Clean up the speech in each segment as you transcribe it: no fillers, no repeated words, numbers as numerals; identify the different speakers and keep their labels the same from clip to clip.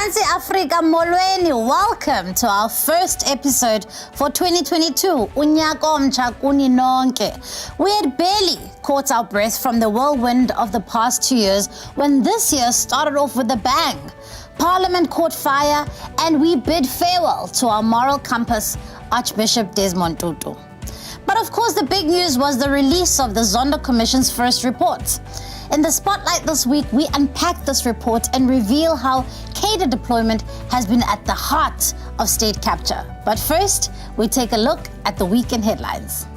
Speaker 1: Mzansi Afrika molweni, welcome to our first episode for 2022. Unyaka omtsha kuni nonke. We had barely caught our breath from the whirlwind of the past 2 years when this year started off with a bang. Parliament caught fire and we bid farewell to our moral compass, Archbishop Desmond Tutu. But of course, the big news was the release of the Zondo Commission's first report. In the spotlight this week, we unpack this report and reveal how cadre deployment has been at the heart of state capture. But first, we take a look at the weekend headlines.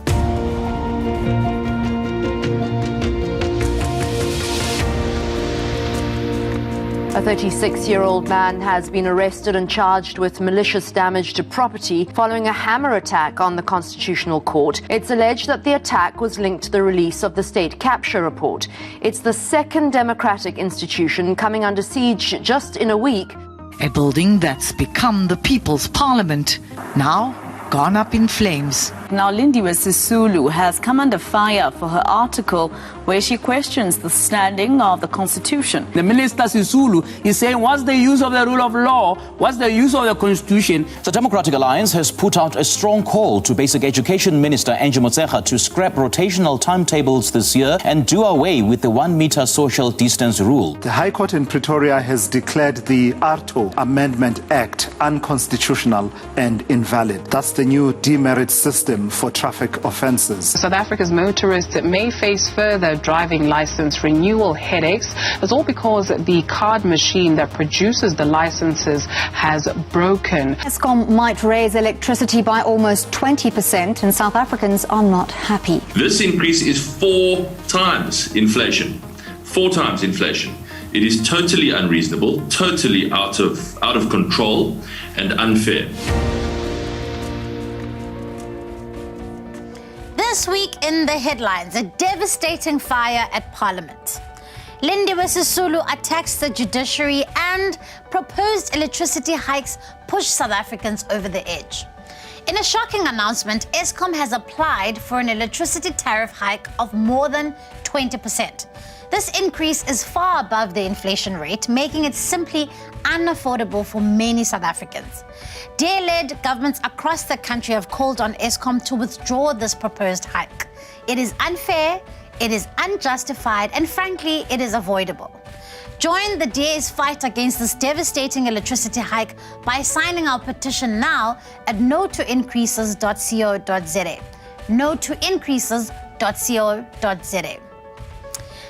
Speaker 2: A 36-year-old man has been arrested and charged with malicious damage to property following a hammer attack on the Constitutional Court. It's alleged that the attack was linked to the release of the state capture report. It's the second democratic institution coming under siege just in a week.
Speaker 3: A building that's become the People's Parliament, now gone up in flames.
Speaker 4: Now, Lindiwe Sisulu has come under fire for her article where she questions the standing of the Constitution.
Speaker 5: The Minister Sisulu is saying, what's the use of the rule of law? What's the use of the Constitution?
Speaker 6: The Democratic Alliance has put out a strong call to Basic Education Minister Mossel to scrap rotational timetables this year and do away with the 1 meter social distance rule.
Speaker 7: The High Court in Pretoria has declared the ARTO Amendment Act unconstitutional and invalid. That's the new demerit system for traffic offences.
Speaker 8: South Africa's motorists may face further driving license renewal headaches. It's all because the card machine that produces the licenses has broken.
Speaker 9: Eskom might raise electricity by almost 20% and South Africans are not happy.
Speaker 10: This increase is 4 times inflation. 4 times inflation. It is totally unreasonable, totally out of control and unfair.
Speaker 1: This week in the headlines, a devastating fire at Parliament. Lindiwe Sisulu attacks the judiciary and proposed electricity hikes push South Africans over the edge. In a shocking announcement, Eskom has applied for an electricity tariff hike of more than 20%. This increase is far above the inflation rate, making it simply unaffordable for many South Africans. DA-led governments across the country have called on Eskom to withdraw this proposed hike. It is unfair, it is unjustified, and frankly, it is avoidable. Join the DA's fight against this devastating electricity hike by signing our petition now at no-to-increases.co.za. no-to-increases.co.za.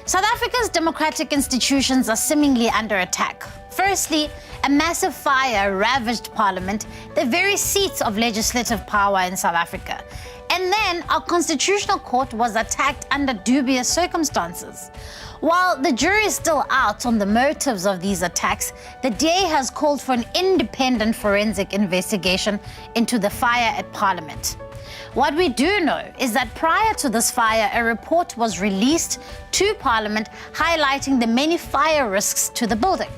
Speaker 1: South Africa's democratic institutions are seemingly under attack. Firstly, a massive fire ravaged Parliament, the very seat of legislative power in South Africa. And then our Constitutional Court was attacked under dubious circumstances. While the jury is still out on the motives of these attacks, the DA has called for an independent forensic investigation into the fire at Parliament. What we do know is that prior to this fire, a report was released to Parliament highlighting the many fire risks to the building.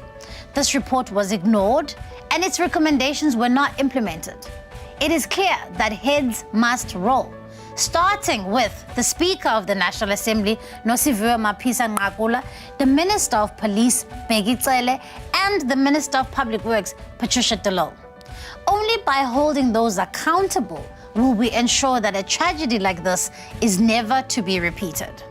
Speaker 1: This report was ignored and its recommendations were not implemented. It is clear that heads must roll, starting with the Speaker of the National Assembly, Siviwe, the Minister of Police, Begitsele, and the Minister of Public Works, Patricia de Lille. Only by holding those accountable will we ensure that a tragedy like this is never to be repeated.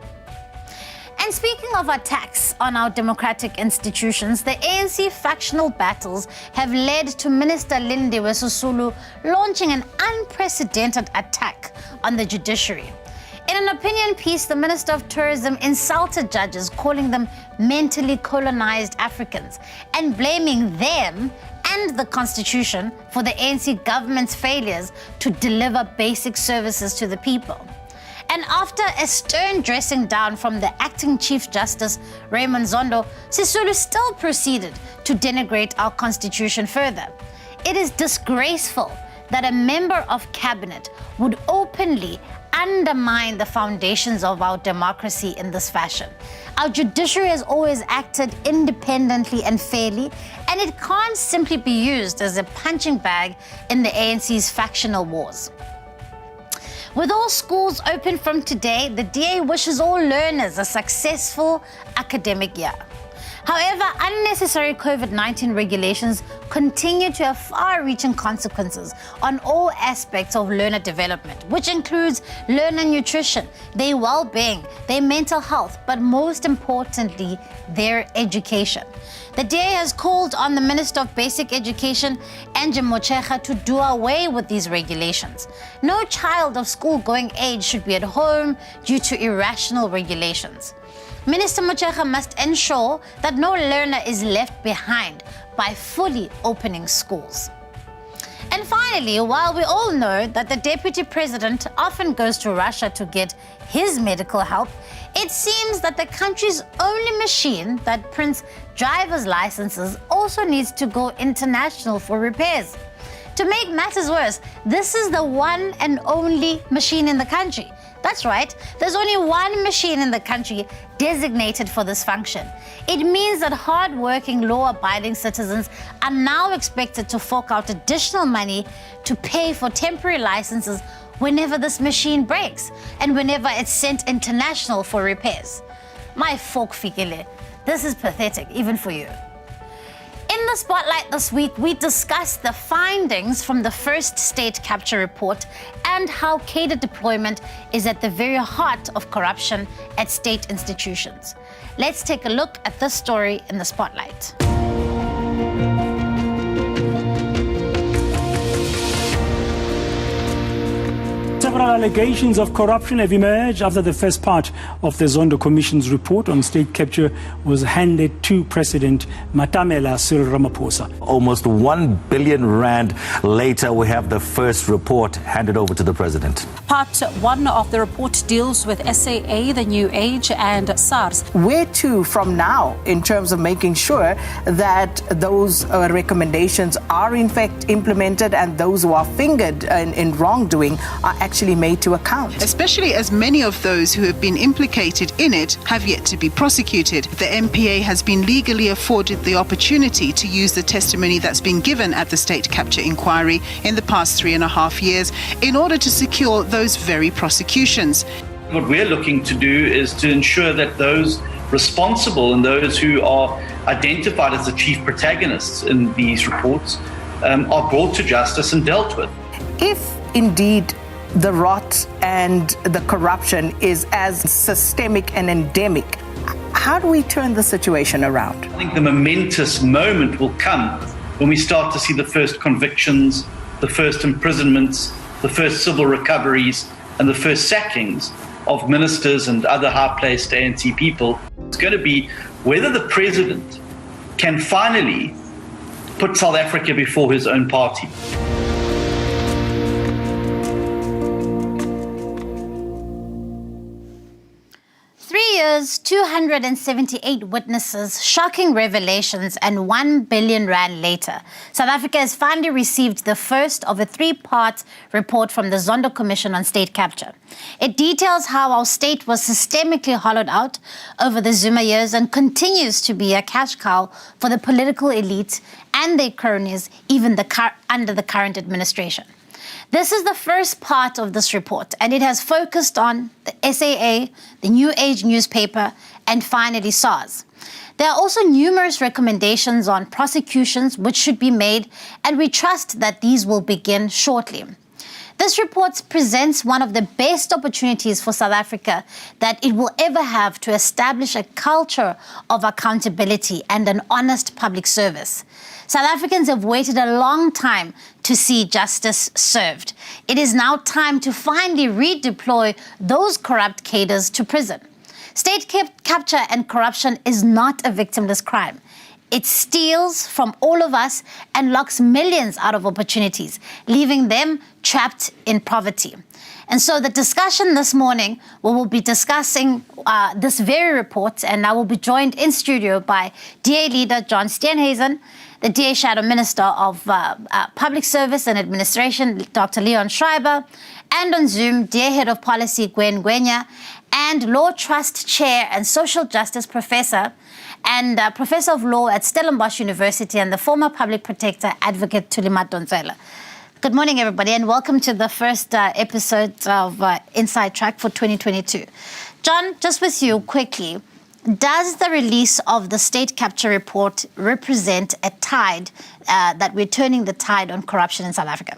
Speaker 1: And speaking of attacks on our democratic institutions, the ANC factional battles have led to Minister Lindiwe Sisulu launching an unprecedented attack on the judiciary. In an opinion piece, the Minister of Tourism insulted judges, calling them mentally colonized Africans and blaming them and the Constitution for the ANC government's failures to deliver basic services to the people. And after a stern dressing down from the acting Chief Justice, Raymond Zondo, Sisulu still proceeded to denigrate our Constitution further. It is disgraceful that a member of cabinet would openly undermine the foundations of our democracy in this fashion. Our judiciary has always acted independently and fairly, and it can't simply be used as a punching bag in the ANC's factional wars. With all schools open from today, the DA wishes all learners a successful academic year. However, unnecessary COVID-19 regulations continue to have far-reaching consequences on all aspects of learner development, which includes learner nutrition, their well-being, their mental health, but most importantly, their education. The DA has called on the Minister of Basic Education, Ngwenya, to do away with these regulations. No child of school-going age should be at home due to irrational regulations. Minister Ngwenya must ensure that no learner is left behind by fully opening schools. And finally, while we all know that the Deputy President often goes to Russia to get his medical help, it seems that the country's only machine that prints driver's licenses also needs to go international for repairs. To make matters worse, this is the one and only machine in the country. That's right, there's only one machine in the country designated for this function. It means that hard-working, law-abiding citizens are now expected to fork out additional money to pay for temporary licenses whenever this machine breaks and whenever it's sent international for repairs. My folk fikile, this is pathetic, even for you. In the Spotlight this week, we discussed the findings from the first state capture report and how cadre deployment is at the very heart of corruption at state institutions. Let's take a look at this story in the Spotlight.
Speaker 11: Several allegations of corruption have emerged after the first part of the Zondo Commission's report on state capture was handed to President Matamela Cyril Ramaphosa.
Speaker 12: Almost 1 billion rand later, we have the first report handed over to the president.
Speaker 13: Part 1 of the report deals with SAA, the New Age, and SARS.
Speaker 14: Where to from now in terms of making sure that those recommendations are in fact implemented and those who are fingered in wrongdoing are actually made to account.
Speaker 15: Especially as many of those who have been implicated in it have yet to be prosecuted. The MPA has been legally afforded the opportunity to use the testimony that's been given at the state capture inquiry in the past 3.5 years in order to secure those very prosecutions.
Speaker 16: What we're looking to do is to ensure that those responsible and those who are identified as the chief protagonists in these reports are brought to justice and dealt with.
Speaker 14: If indeed the rot and the corruption is as systemic and endemic, how do we turn the situation around?
Speaker 16: I think the momentous moment will come when we start to see the first convictions, the first imprisonments, the first civil recoveries, and the first sackings of ministers and other high-placed ANC people. It's going to be whether the president can finally put South Africa before his own party.
Speaker 1: 3 years, 278 witnesses, shocking revelations, and 1 billion rand later, South Africa has finally received the first of a 3-part report from the Zondo Commission on State Capture. It details how our state was systemically hollowed out over the Zuma years and continues to be a cash cow for the political elite and their cronies, even under the current administration. This is the first part of this report, and it has focused on the SAA, the New Age newspaper, and finally SARS. There are also numerous recommendations on prosecutions which should be made, and we trust that these will begin shortly. This report presents one of the best opportunities for South Africa that it will ever have to establish a culture of accountability and an honest public service. South Africans have waited a long time to see justice served. It is now time to finally redeploy those corrupt cadres to prison. State capture and corruption is not a victimless crime. It steals from all of us and locks millions out of opportunities, leaving them trapped in poverty. And so the discussion this morning, we will be discussing this very report, and I will be joined in studio by DA leader John Steenhuisen, the DA Shadow Minister of Public Service and Administration, Dr. Schreiber, and on Zoom, DA Head of Policy, Gwen Ngwenya, and Law Trust Chair and Social Justice Professor, and Professor of Law at Stellenbosch University, and the former Public Protector, Advocate Thuli Madonsela. Good morning, everybody, and welcome to the first episode of Inside Track for 2022. John, just with you quickly, Does the release of the state capture report represent a tide, that we're turning the tide on corruption in South Africa?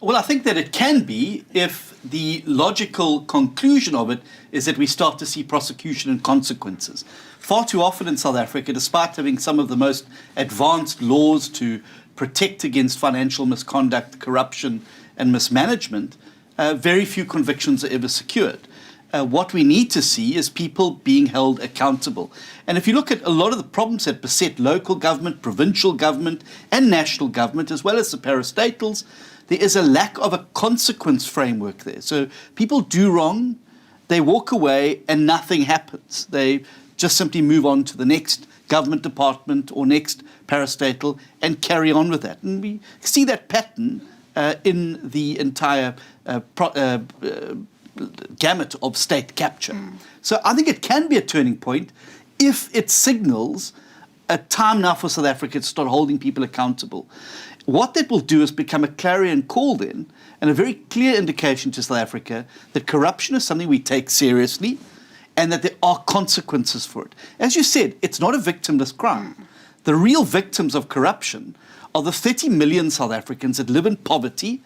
Speaker 17: Well, I think that it can be if the logical conclusion of it is that we start to see prosecution and consequences. Far too often in South Africa, despite having some of the most advanced laws to protect against financial misconduct, corruption and mismanagement, very few convictions are ever secured. What we need to see is people being held accountable. And if you look at a lot of the problems that beset local government, provincial government and national government, as well as the parastatals, there is a lack of a consequence framework there. So people do wrong, they walk away and nothing happens. They just simply move on to the next government department or next parastatal and carry on with that. And we see that pattern in the entire gamut of state capture. So I think it can be a turning point if it signals a time now for South Africa to start holding people accountable. What that will do is become a clarion call then, and a very clear indication to South Africa that corruption is something we take seriously and that there are consequences for it. As you said, it's not a victimless crime. The real victims of corruption are the 30 million South Africans that live in poverty,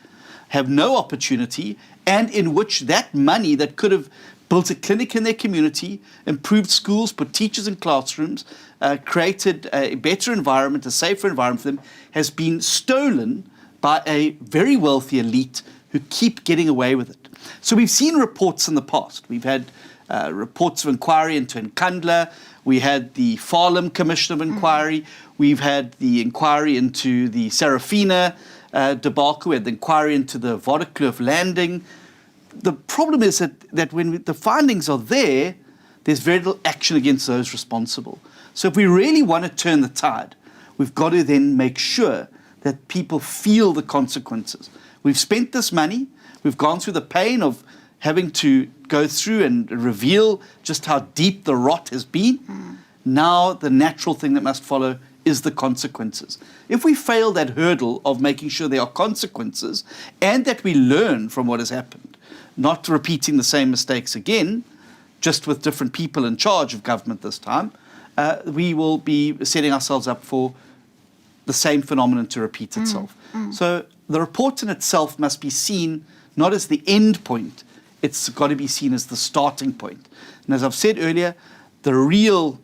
Speaker 17: have no opportunity, and in which that money that could have built a clinic in their community, improved schools, put teachers in classrooms, created a better environment, a safer environment for them, has been stolen by a very wealthy elite who keep getting away with it. So we've seen reports in the past. We've had reports of inquiry into Nkandla. We had the Farlam Commission of Inquiry. We've had the inquiry into the Serafina debacle. We had the inquiry into the Waterkloof landing. The problem is that when the findings are there, there's very little action against those responsible. So if we really want to turn the tide, we've got to then make sure that people feel the consequences. We've spent this money. We've gone through the pain of having to go through and reveal just how deep the rot has been. Now the natural thing that must follow is the consequences. If we fail that hurdle of making sure there are consequences and that we learn from what has happened, not repeating the same mistakes again, just with different people in charge of government this time, we will be setting ourselves up for the same phenomenon to repeat itself. So the report in itself must be seen not as the end point, it's got to be seen as the starting point. And as I've said earlier, the real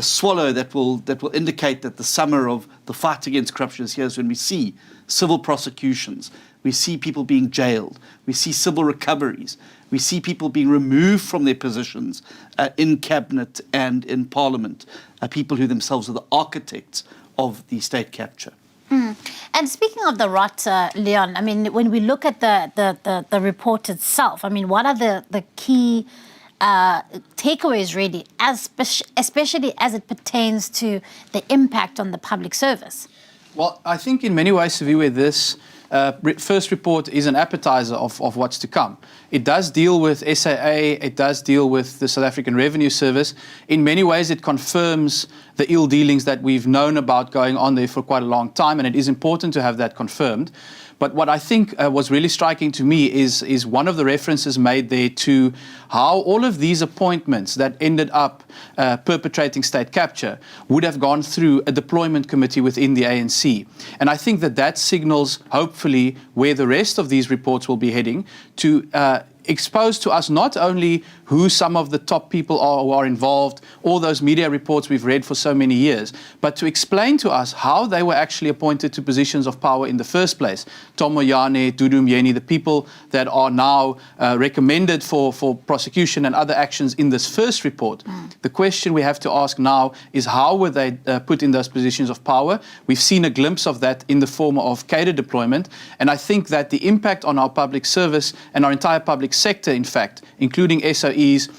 Speaker 17: swallow that will indicate that the summer of the fight against corruption is here is when we see civil prosecutions, we see people being jailed, we see civil recoveries, we see people being removed from their positions in cabinet and in parliament, people who themselves are the architects of the state capture.
Speaker 1: And speaking of the rot, Leon, I mean, when we look at the report itself, I mean, what are the key takeaways really, especially as it pertains to the impact on the public service?
Speaker 18: Well, I think in many ways, Siviwe, this first report is an appetizer of what's to come. It does deal with SAA, it does deal with the South African Revenue Service. In many ways, it confirms the ill dealings that we've known about going on there for quite a long time, and it is important to have that confirmed. But what I think was really striking to me is one of the references made there to how all of these appointments that ended up perpetrating state capture would have gone through a deployment committee within the ANC. And I think that signals, hopefully, where the rest of these reports will be heading, to expose to us not only who some of the top people are who are involved, all those media reports we've read for so many years, but to explain to us how they were actually appointed to positions of power in the first place. Tom Moyane, Dudu Myeni, the people that are now recommended for prosecution and other actions in this first report. The question we have to ask now is how were they put in those positions of power? We've seen a glimpse of that in the form of cadre deployment, and I think that the impact on our public service and our entire public sector, in fact, including SOEs,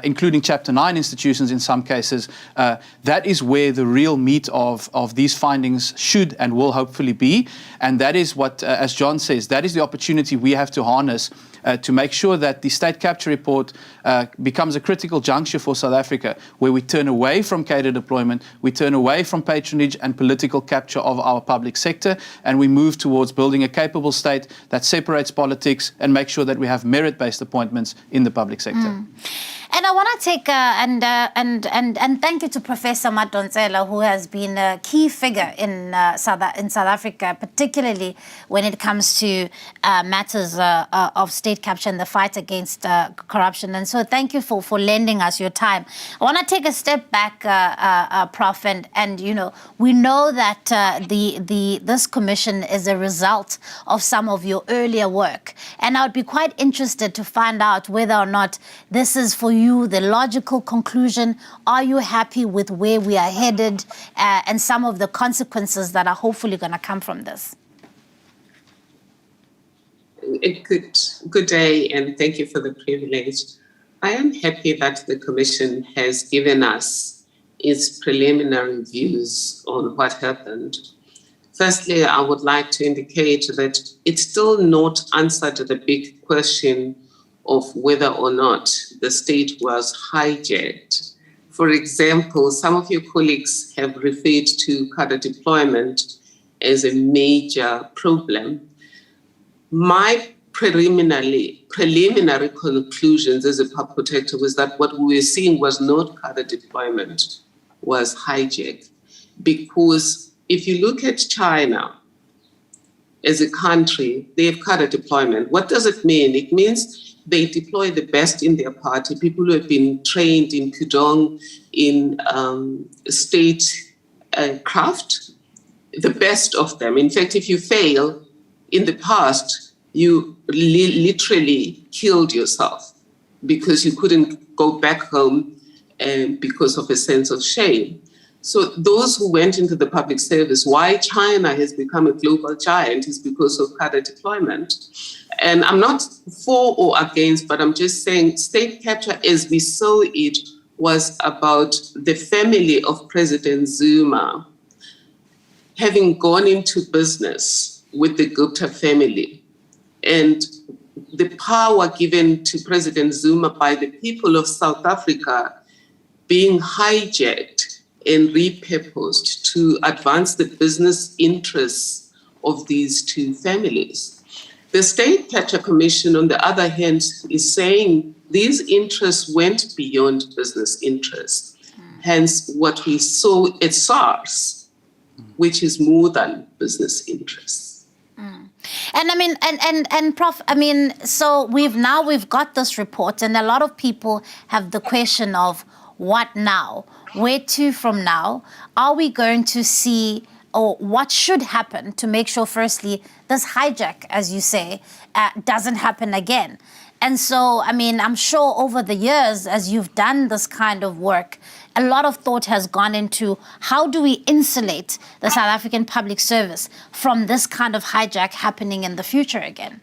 Speaker 18: including Chapter 9 institutions in some cases, that is where the real meat of these findings should and will hopefully be. And that is what, as John says, that is the opportunity we have to harness to make sure that the state capture report becomes a critical juncture for South Africa, where we turn away from cadre deployment, we turn away from patronage and political capture of our public sector, and we move towards building a capable state that separates politics and make sure that we have merit-based appointments in the public sector.
Speaker 1: And I want to take and thank you to Professor Madonsela, who has been a key figure in South Africa, particularly when it comes to matters of state capture and the fight against corruption. And so, thank you for lending us your time. I want to take a step back, Prof, and you know, we know that this commission is a result of some of your earlier work, and I would be quite interested to find out whether or not this is for you the logical conclusion. Are you happy with where we are headed and some of the consequences that are hopefully going to come from this?
Speaker 19: Good day, and thank you for the privilege. I am happy that the Commission has given us its preliminary views on what happened. Firstly, I would like to indicate that it's still not answered the big question of whether or not the state was hijacked. For example, some of your colleagues have referred to cadre deployment as a major problem. My preliminary conclusions as a public protector was that what we were seeing was not cadre deployment, was hijack. Because if you look at China as a country, they have cadre deployment. What does it mean? It means they deploy the best in their party, people who have been trained in Pudong, in state craft, the best of them. In fact, if you fail, in the past, you literally killed yourself because you couldn't go back home because of a sense of shame. So those who went into the public service, why China has become a global giant is because of cadre deployment. And I'm not for or against, but I'm just saying state capture as we saw it was about the family of President Zuma having gone into business with the Gupta family, and the power given to President Zuma by the people of South Africa being hijacked and repurposed to advance the business interests of these two families. The State Capture Commission, on the other hand, is saying these interests went beyond business interests. Hence, what we saw at SARS, which is more than business interests.
Speaker 1: And I mean, and Prof, I mean, so we've got this report, and a lot of people have the question of what now? Where to from now? Are we going to see, or what should happen to make sure, firstly, this hijack, as you say, doesn't happen again? And so, I mean, I'm sure over the years, as you've done this kind of work, a lot of thought has gone into how do we insulate the South African public service from this kind of hijack happening in the future again?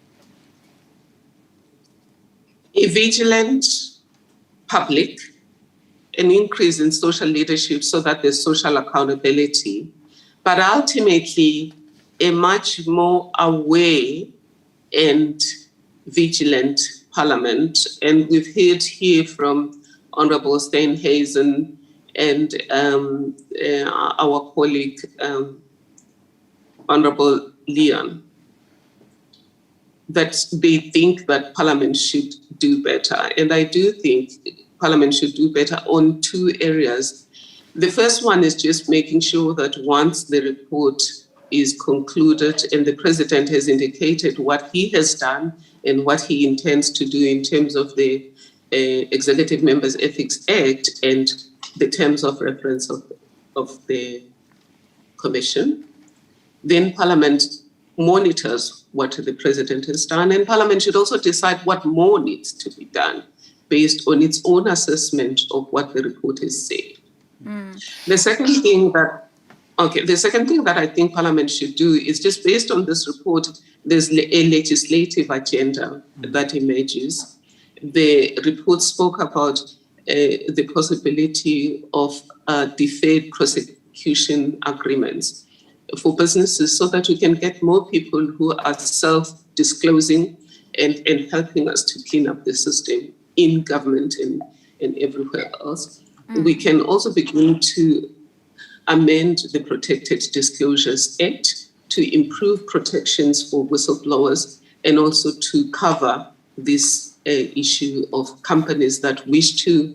Speaker 19: A vigilant public, an increase in social leadership so that there's social accountability, but ultimately a much more aware and vigilant parliament. And we've heard here from Honorable Steenhuisen and our colleague, Honorable Leon, that they think that Parliament should do better. And I do think Parliament should do better on two areas. The first one is just making sure that once the report is concluded and the President has indicated what he has done and what he intends to do in terms of the Executive Members Ethics Act and the terms of reference of the Commission, then Parliament monitors what the President has done, and Parliament should also decide what more needs to be done based on its own assessment of what the report has said. The second thing that I think Parliament should do is just based on this report, there's a legislative agenda that emerges. The report spoke about the possibility of deferred prosecution agreements for businesses so that we can get more people who are self-disclosing and helping us to clean up the system in government and everywhere else. We can also begin to amend the Protected Disclosures Act to improve protections for whistleblowers and also to cover this issue of companies that wish to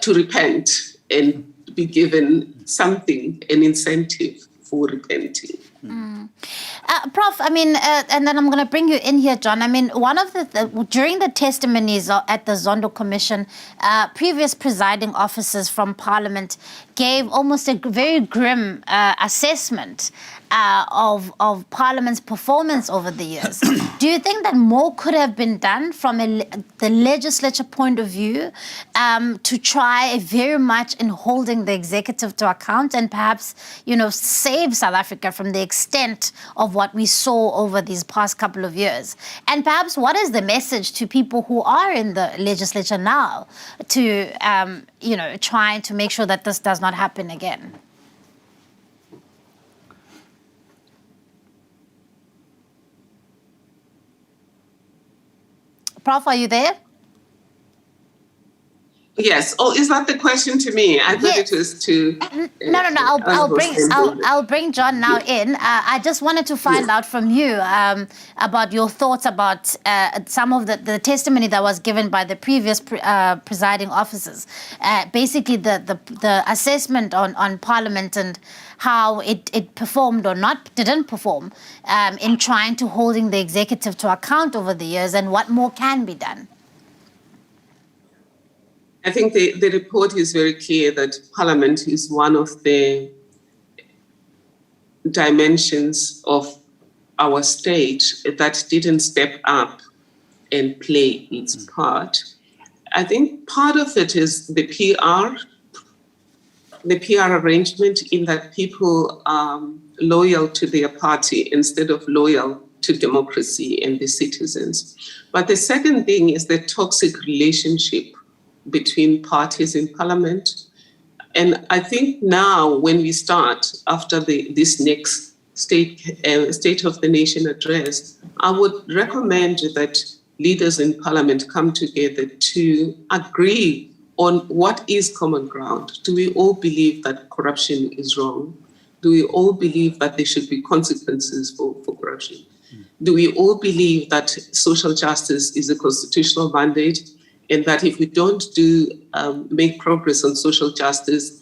Speaker 19: repent and be given something, an incentive for repenting.
Speaker 1: Prof, I mean, and then I'm going to bring you in here, John. I mean, one of during the testimonies at the Zondo Commission, previous presiding officers from Parliament gave almost a very grim assessment of Parliament's performance over the years. Do you think that more could have been done from the legislature point of view to try very much in holding the executive to account and perhaps, save South Africa from the extent of what we saw over these past couple of years? And perhaps what is the message to people who are in the legislature now to, trying to make sure that this does not happen again? Prof, are you there?
Speaker 19: Yes. Oh, is that the question to me? I thought it was to.
Speaker 1: No. I'll bring John now in. I just wanted to find out from you about your thoughts about some of the testimony that was given by the previous presiding officers. Basically, the assessment on Parliament and how it performed or didn't perform in trying to holding the executive to account over the years, and what more can be done.
Speaker 19: I think the report is very clear that Parliament is one of the dimensions of our state that didn't step up and play its part. I think part of it is the PR arrangement, in that people are loyal to their party instead of loyal to democracy and the citizens. But the second thing is the toxic relationship between parties in Parliament. And I think now, when we start after this next State of the Nation address, I would recommend that leaders in Parliament come together to agree on what is common ground. Do we all believe that corruption is wrong? Do we all believe that there should be consequences for corruption? Do we all believe that social justice is a constitutional mandate, and that if we don't make progress on social justice,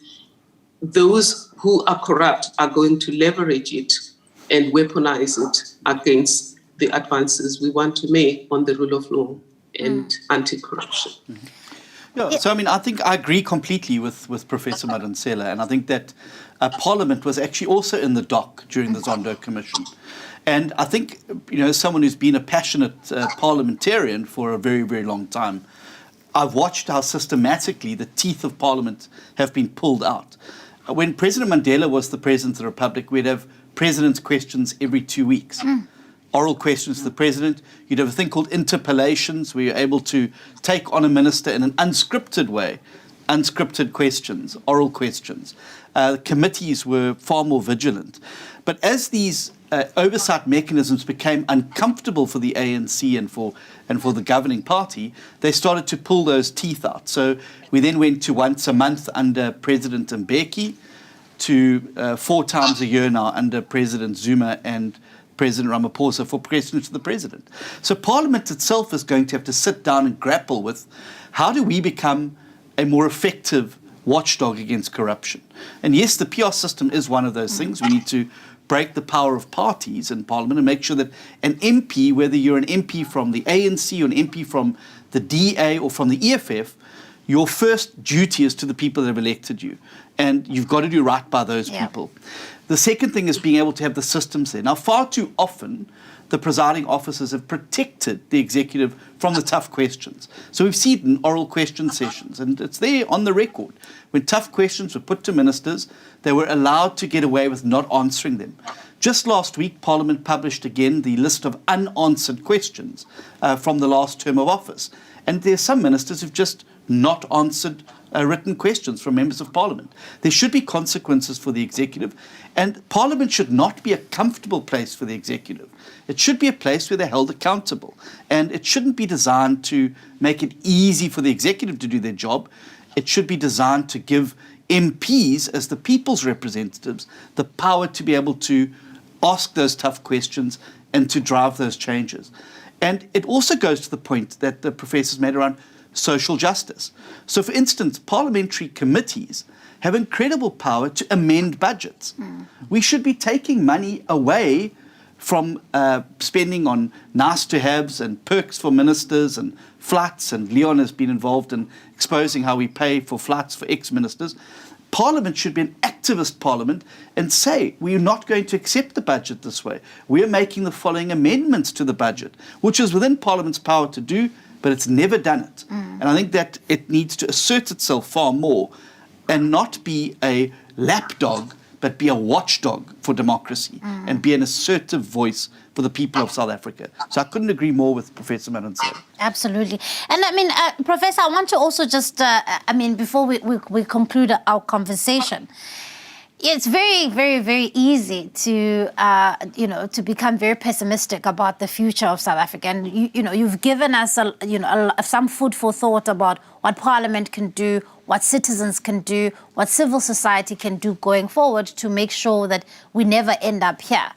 Speaker 19: those who are corrupt are going to leverage it and weaponize it against the advances we want to make on the rule of law and anti-corruption?
Speaker 17: Yeah, so I think I agree completely with Professor Madonsela, and I think that Parliament was actually also in the dock during the Zondo Commission. And I think, as someone who's been a passionate parliamentarian for a very, very long time, I've watched how systematically the teeth of Parliament have been pulled out. When President Mandela was the President of the Republic, we'd have President's questions every 2 weeks. Oral questions to the President. You'd have a thing called interpellations, where you're able to take on a minister in an unscripted way, unscripted questions, oral questions. Committees were far more vigilant. But as these oversight mechanisms became uncomfortable for the ANC and for the governing party, they started to pull those teeth out. So we then went to once a month under President Mbeki, to 4 times a year now under President Zuma and President Ramaphosa for questions to the President. So Parliament itself is going to have to sit down and grapple with, how do we become a more effective watchdog against corruption? And yes, the PR system is one of those things. We need to break the power of parties in Parliament and make sure that an MP, whether you're an MP from the ANC or an MP from the DA or from the EFF, your first duty is to the people that have elected you. And you've got to do right by those people. The second thing is being able to have the systems there. Now, far too often, the presiding officers have protected the executive from the tough questions. So we've seen in oral question sessions, and it's there on the record. When tough questions were put to ministers, they were allowed to get away with not answering them. Just last week, Parliament published again the list of unanswered questions from the last term of office. And there are some ministers who've just not answered written questions from members of Parliament. There should be consequences for the executive, and Parliament should not be a comfortable place for the executive. It should be a place where they're held accountable, and it shouldn't be designed to make it easy for the executive to do their job. It should be designed to give MPs, as the people's representatives, the power to be able to ask those tough questions and to drive those changes. And it also goes to the point that the professors made around social justice. So, for instance, parliamentary committees have incredible power to amend budgets. We should be taking money away from spending on nice-to-haves and perks for ministers and flights, and Leon has been involved in exposing how we pay for flights for ex-ministers. Parliament should be an activist parliament and say, we're not going to accept the budget this way. We're making the following amendments to the budget, which is within Parliament's power to do, but it's never done it. And I think that it needs to assert itself far more and not be a lapdog, but be a watchdog for democracy and be an assertive voice for the people of South Africa. So I couldn't agree more with Professor Madonsela.
Speaker 1: Absolutely. And I mean, Professor, I want to also just, before we conclude our conversation, it's very, very, very easy to, to become very pessimistic about the future of South Africa. And, you've given us, some food for thought about what Parliament can do, what citizens can do, what civil society can do going forward to make sure that we never end up here.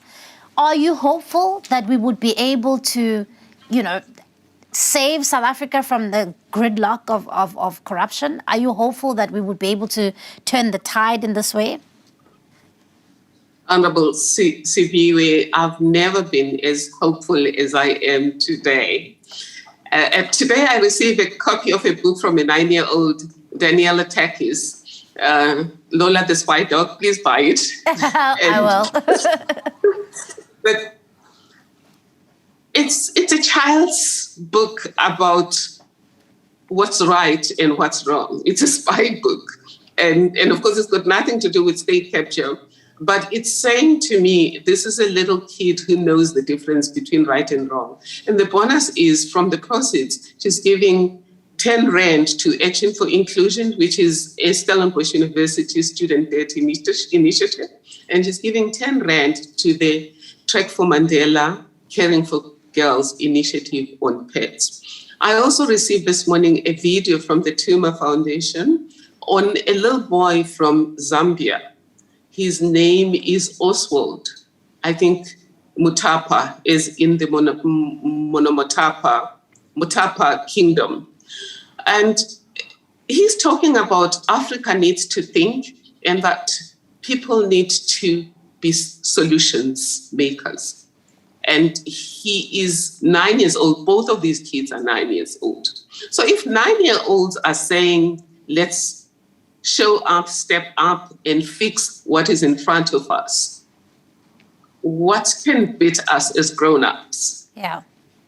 Speaker 1: Are you hopeful that we would be able to, save South Africa from the gridlock of corruption? Are you hopeful that we would be able to turn the tide in this way?
Speaker 19: Honorable Siviwe, I've never been as hopeful as I am today. Today I received a copy of a book from a 9-year-old, Daniela Takis, Lola the Spy Dog. Please buy it.
Speaker 1: I will.
Speaker 19: But it's a child's book about what's right and what's wrong. It's a spy book. And of course, it's got nothing to do with state capture. But it's saying to me, this is a little kid who knows the difference between right and wrong. And the bonus is from the proceeds, she's giving 10 Rand to Action for Inclusion, which is a Stellenbosch University student debt initiative. And she's giving 10 Rand to the Trek for Mandela Caring for Girls initiative on pets. I also received this morning a video from the Tuma Foundation on a little boy from Zambia. His name is Oswald. I think Mutapa is in the Mutapa kingdom. And he's talking about Africa needs to think and that people need to be solutions makers. And he is 9 years old. Both of these kids are 9 years old. So if 9-year-olds are saying, let's show up, step up, and fix what is in front of us, what can beat us as grown-ups?
Speaker 1: Yeah.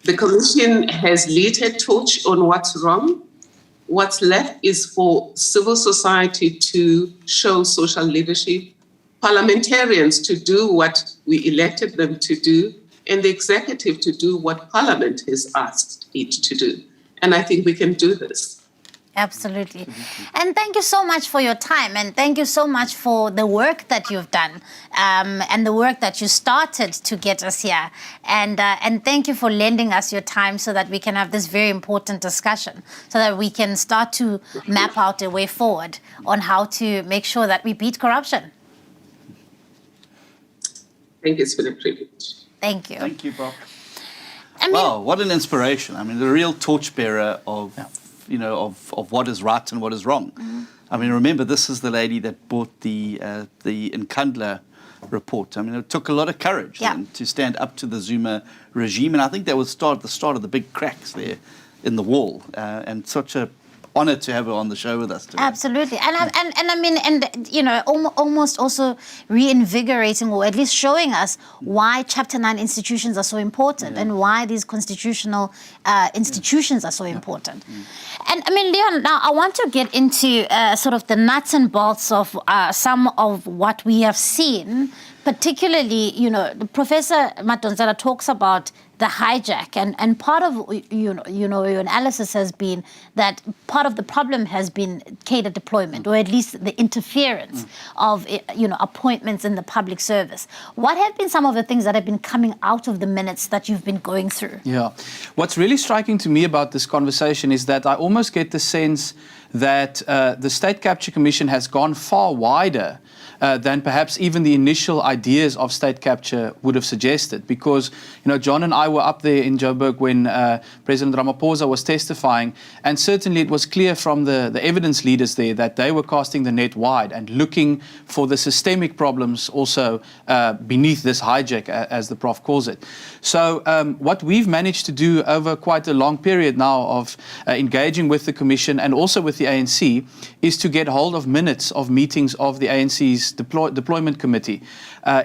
Speaker 19: The Commission has lit a torch on what's wrong. What's left is for civil society to show social leadership, parliamentarians to do what we elected them to do, and the executive to do what Parliament has asked it to do. And I think we can do this.
Speaker 1: Absolutely. And thank you so much for your time, and thank you so much for the work that you've done and the work that you started to get us here. And thank you for lending us your time so that we can have this very important discussion, so that we can start to map out a way forward on how to make sure that we beat corruption.
Speaker 19: Thank you. It's been a privilege.
Speaker 1: Thank you.
Speaker 17: Thank you, Prof. Wow, what an inspiration. I mean, the real torchbearer of what is right and what is wrong. I mean, remember, this is the lady that brought the Nkandla report. I mean, it took a lot of courage then to stand up to the Zuma regime, and I think that was the start of the big cracks there in the wall, and such a honor to have her on the show with us today.
Speaker 1: Absolutely. Almost also reinvigorating, or at least showing us why Chapter 9 institutions are so important and why these constitutional institutions are so important. And Leon, now I want to get into sort of the nuts and bolts of some of what we have seen, particularly, Professor Madonsela talks about the hijack, and part of your analysis has been that part of the problem has been cadre deployment, or at least the interference of appointments in the public service. What have been some of the things that have been coming out of the minutes that you've been going through?
Speaker 18: Yeah, what's really striking to me about this conversation is that I almost get the sense that the State Capture Commission has gone far wider than perhaps even the initial ideas of state capture would have suggested. Because, John and I were up there in Joburg when President Ramaphosa was testifying, and certainly it was clear from the evidence leaders there that they were casting the net wide and looking for the systemic problems also beneath this hijack, as the Prof calls it. So what we've managed to do over quite a long period now of engaging with the Commission and also with the ANC is to get hold of minutes of meetings of the ANC's deployment committee.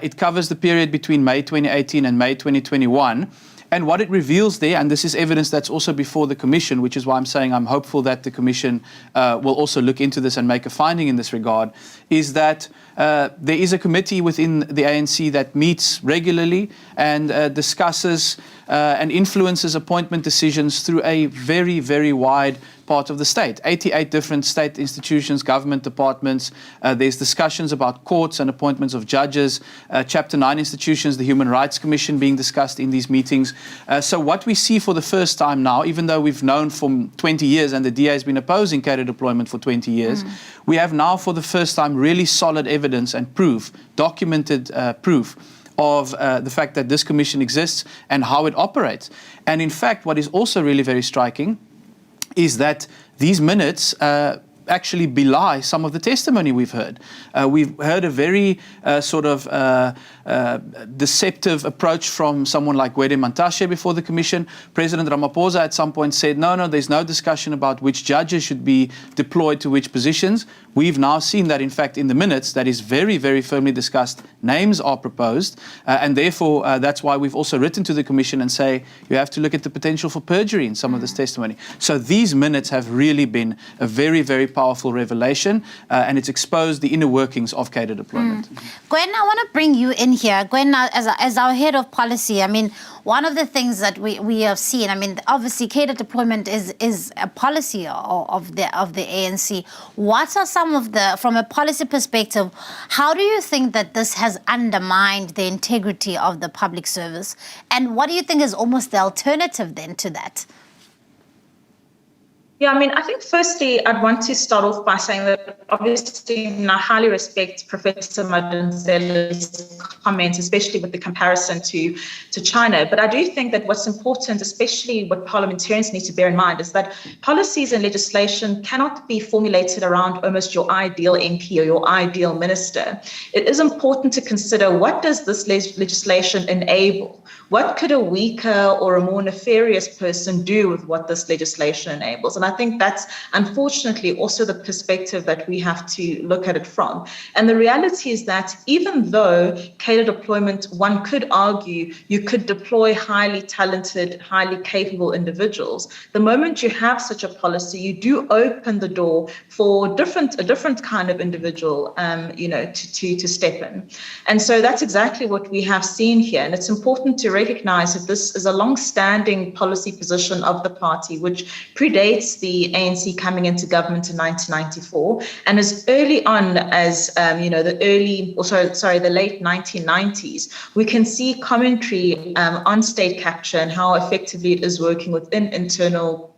Speaker 18: It covers the period between May 2018 and May 2021. And what it reveals there, and this is evidence that's also before the Commission, which is why I'm saying I'm hopeful that the Commission will also look into this and make a finding in this regard, is that there is a committee within the ANC that meets regularly and discusses and influences appointment decisions through a very, very wide part of the state. 88 different state institutions, government departments. There's discussions about courts and appointments of judges. Chapter 9 institutions, the Human Rights Commission being discussed in these meetings. So what we see for the first time now, even though we've known for 20 years and the DA has been opposing cadre deployment for 20 years, we have now for the first time really solid evidence and proof, documented proof of the fact that this commission exists and how it operates. And in fact, what is also really very striking is that these minutes actually belie some of the testimony we've heard. We've heard a very deceptive approach from someone like Gwen before the Commission. President Ramaphosa at some point said, no, there's no discussion about which judges should be deployed to which positions. We've now seen that, in fact, in the minutes, that is very, very firmly discussed. Names are proposed, and therefore that's why we've also written to the Commission and say you have to look at the potential for perjury in some of this testimony. So these minutes have really been a very, very powerful revelation, and it's exposed the inner workings of cadre deployment.
Speaker 1: Gwen, I want to bring you in here. Gwen, as our head of policy, I mean, one of the things that we have seen, I mean, obviously cadre deployment is a policy of the ANC. What are some of from a policy perspective, how do you think that this has undermined the integrity of the public service? And what do you think is almost the alternative then to that?
Speaker 20: Yeah, I mean, I think firstly, I'd want to start off by saying that obviously I highly respect Professor Madonsela's comments, especially with the comparison to China. But I do think that what's important, especially what parliamentarians need to bear in mind, is that policies and legislation cannot be formulated around almost your ideal MP or your ideal minister. It is important to consider, what does this legislation enable? What could a weaker or a more nefarious person do with what this legislation enables? And I think that's unfortunately also the perspective that we have to look at it from. And the reality is that even though cadre deployment, one could argue you could deploy highly talented, highly capable individuals, the moment you have such a policy, you do open the door for a different kind of individual, to step in. And so that's exactly what we have seen here. And it's important to recognize that this is a long-standing policy position of the party, which predates the ANC coming into government in 1994, and as early on as the late 1990s, we can see commentary on state capture and how effectively it is working within internal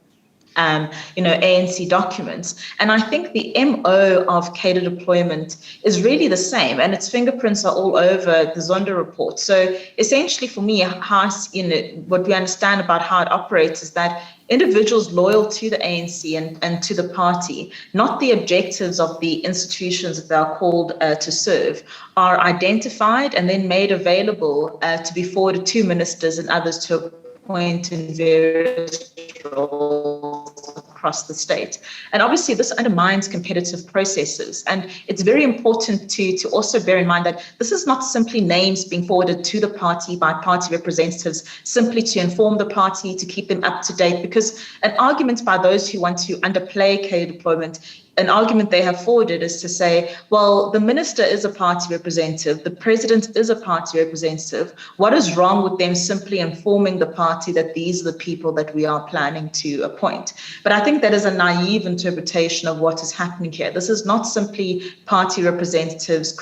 Speaker 20: ANC documents. And I think the MO of cadre deployment is really the same, and its fingerprints are all over the Zondo report. So essentially for me, what we understand about how it operates is that individuals loyal to the ANC and to the party, not the objectives of the institutions that they are called to serve, are identified and then made available to be forwarded to ministers and others to appoint in various roles across the state. And obviously this undermines competitive processes. And it's very important to also bear in mind that this is not simply names being forwarded to the party by party representatives simply to inform the party, to keep them up to date, because an argument by those who want to underplay cadre deployment, an argument they have forwarded is to say, well, the minister is a party representative, the president is a party representative. What is wrong with them simply informing the party that these are the people that we are planning to appoint? But I think that is a naive interpretation of what is happening here. This is not simply party representatives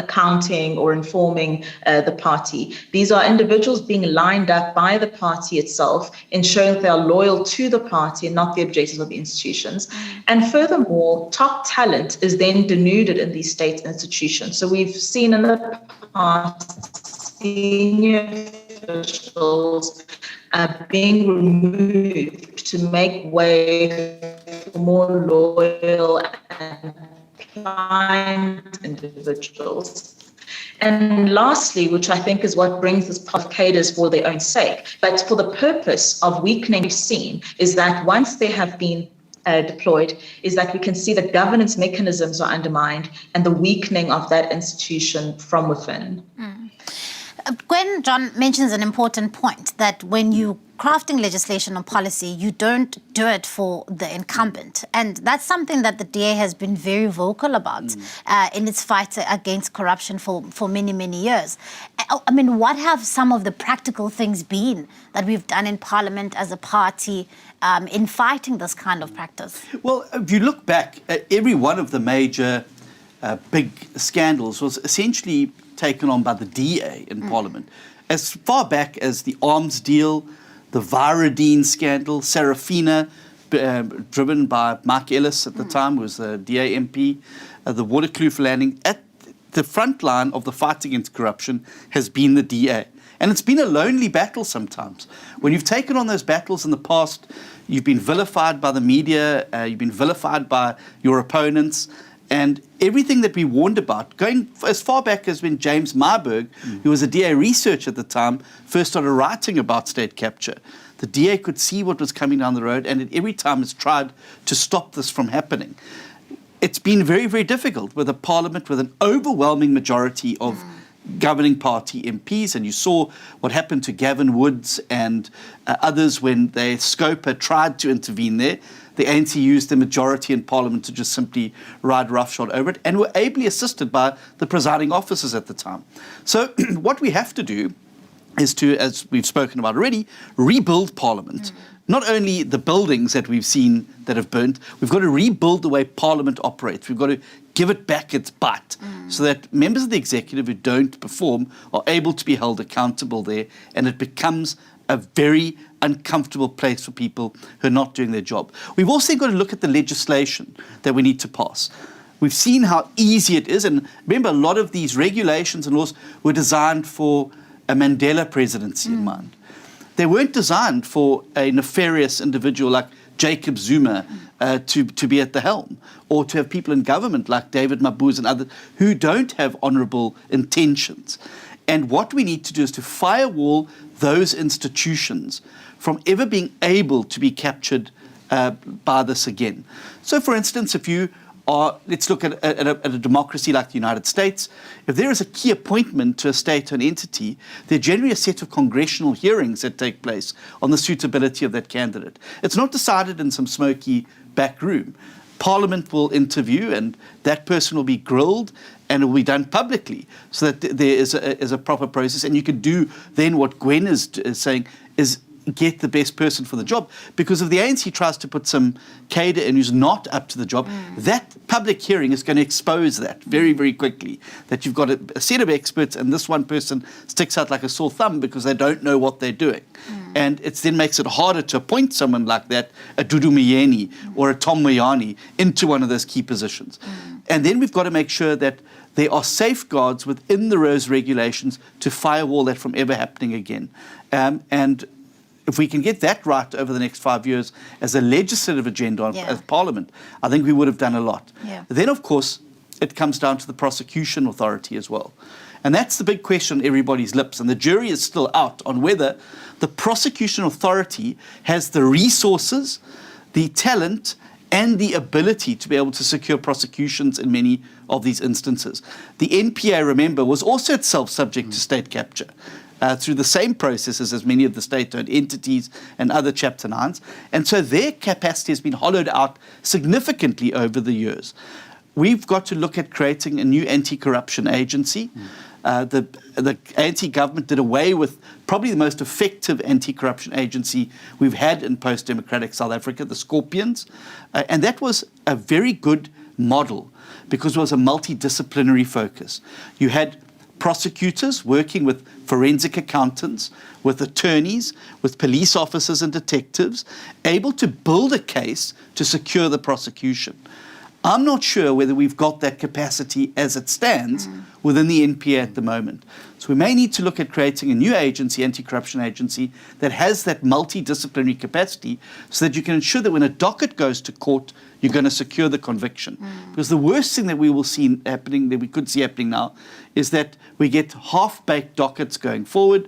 Speaker 20: accounting or informing the party. These are individuals being lined up by the party itself, ensuring that they are loyal to the party and not the objectives of the institutions. And furthermore, top talent is then denuded in these state institutions. So we've seen in the past senior officials being removed to make way for more loyal and compliant individuals. And lastly, which I think is what brings this part of cadres for their own sake, but for the purpose of weakening, we've seen is that once they have been deployed, is that we can see that governance mechanisms are undermined and the weakening of that institution from within.
Speaker 1: Gwen, John mentions an important point that when you crafting legislation or policy, you don't do it for the incumbent. And that's something that the DA has been very vocal about in its fight against corruption for many, many years. I mean, what have some of the practical things been that we've done in Parliament as a party in fighting this kind of practice?
Speaker 17: Well, if you look back, every one of the major big scandals was essentially taken on by the DA in Parliament. As far back as the arms deal, the Viridine scandal, Serafina, driven by Mike Ellis at the time, was the DA MP, the Waterkloof landing. At the front line of the fight against corruption has been the DA. And it's been a lonely battle sometimes. When you've taken on those battles in the past, you've been vilified by the media, you've been vilified by your opponents, and everything that we warned about, going as far back as when James Marburg, who was a DA researcher at the time, first started writing about state capture. The DA could see what was coming down the road, and it every time has tried to stop this from happening. It's been very, very difficult with a parliament with an overwhelming majority of governing party MPs, and you saw what happened to Gavin Woods and others when their Scopa tried to intervene there. The ANC used the majority in Parliament to just simply ride roughshod over it, and were ably assisted by the presiding officers at the time. So what we have to do is to, as we've spoken about already, rebuild Parliament. Not only the buildings that we've seen that have burnt, we've got to rebuild the way Parliament operates. We've got to give it back its butt so that members of the executive who don't perform are able to be held accountable there, and it becomes a very uncomfortable place for people who are not doing their job. We've also got to look at the legislation that we need to pass. We've seen how easy it is, and remember, a lot of these regulations and laws were designed for a Mandela presidency in mind. They weren't designed for a nefarious individual like Jacob Zuma to be at the helm, or to have people in government like David Mabuse and others who don't have honourable intentions. And what we need to do is to firewall those institutions from ever being able to be captured by this again. So, for instance, if you are, let's look at a democracy like the United States, if there is a key appointment to a state-owned entity, there are generally a set of congressional hearings that take place on the suitability of that candidate. It's not decided in some smoky back room. Parliament will interview, and that person will be grilled, and it will be done publicly, so that there is a proper process. And you can do then what Gwen is saying, is get the best person for the job. Because if the ANC tries to put some cadre in who's not up to the job, that public hearing is going to expose that very, very quickly. That you've got a set of experts, and this one person sticks out like a sore thumb because they don't know what they're doing. And it then makes it harder to appoint someone like that, a Dudu Myeni or a Tom Moyani, into one of those key positions. And then we've got to make sure that there are safeguards within the ROSE regulations to firewall that from ever happening again. And if we can get that right over the next 5 years as a legislative agenda as Parliament, I think we would have done a lot. Then, of course, it comes down to the prosecution authority as well. And that's the big question on everybody's lips. And the jury is still out on whether the prosecution authority has the resources, the talent, and the ability to be able to secure prosecutions in many of these instances. The NPA, remember, was also itself subject to state capture through the same processes as many of the state-owned entities and other Chapter 9s. And so their capacity has been hollowed out significantly over the years. We've got to look at creating a new anti-corruption agency. The ANC government did away with probably the most effective anti-corruption agency we've had in post-democratic South Africa, the Scorpions. And that was a very good model because it was a multidisciplinary focus. You had prosecutors working with forensic accountants, with attorneys, with police officers and detectives, able to build a case to secure the prosecution. I'm not sure whether we've got that capacity as it stands within the NPA at the moment. So we may need to look at creating a new agency, anti-corruption agency, that has that multidisciplinary capacity so that you can ensure that when a docket goes to court, you're going to secure the conviction. Because the worst thing that we will see happening, that we could see happening now, is that we get half-baked dockets going forward,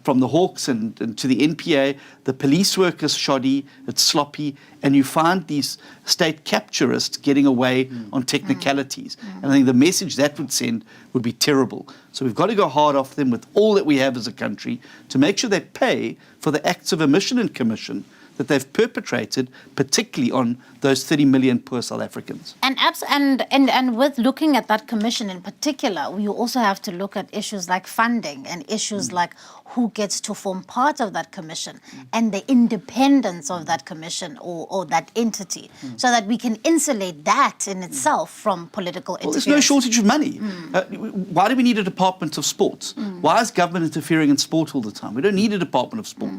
Speaker 17: from the Hawks and to the NPA. The police work is shoddy, it's sloppy, and you find these state capturists getting away on technicalities. And I think the message that would send would be terrible. So we've got to go hard off them with all that we have as a country to make sure they pay for the acts of omission and commission that they've perpetrated, particularly on those 30 million poor South Africans.
Speaker 1: And with looking at that commission in particular, we also have to look at issues like funding and issues like who gets to form part of that commission and the independence of that commission or that entity, so that we can insulate that in itself from political interference.
Speaker 17: There's no shortage of money. Why do we need a Department of Sports? Why is government interfering in sport all the time? We don't need a Department of Sport.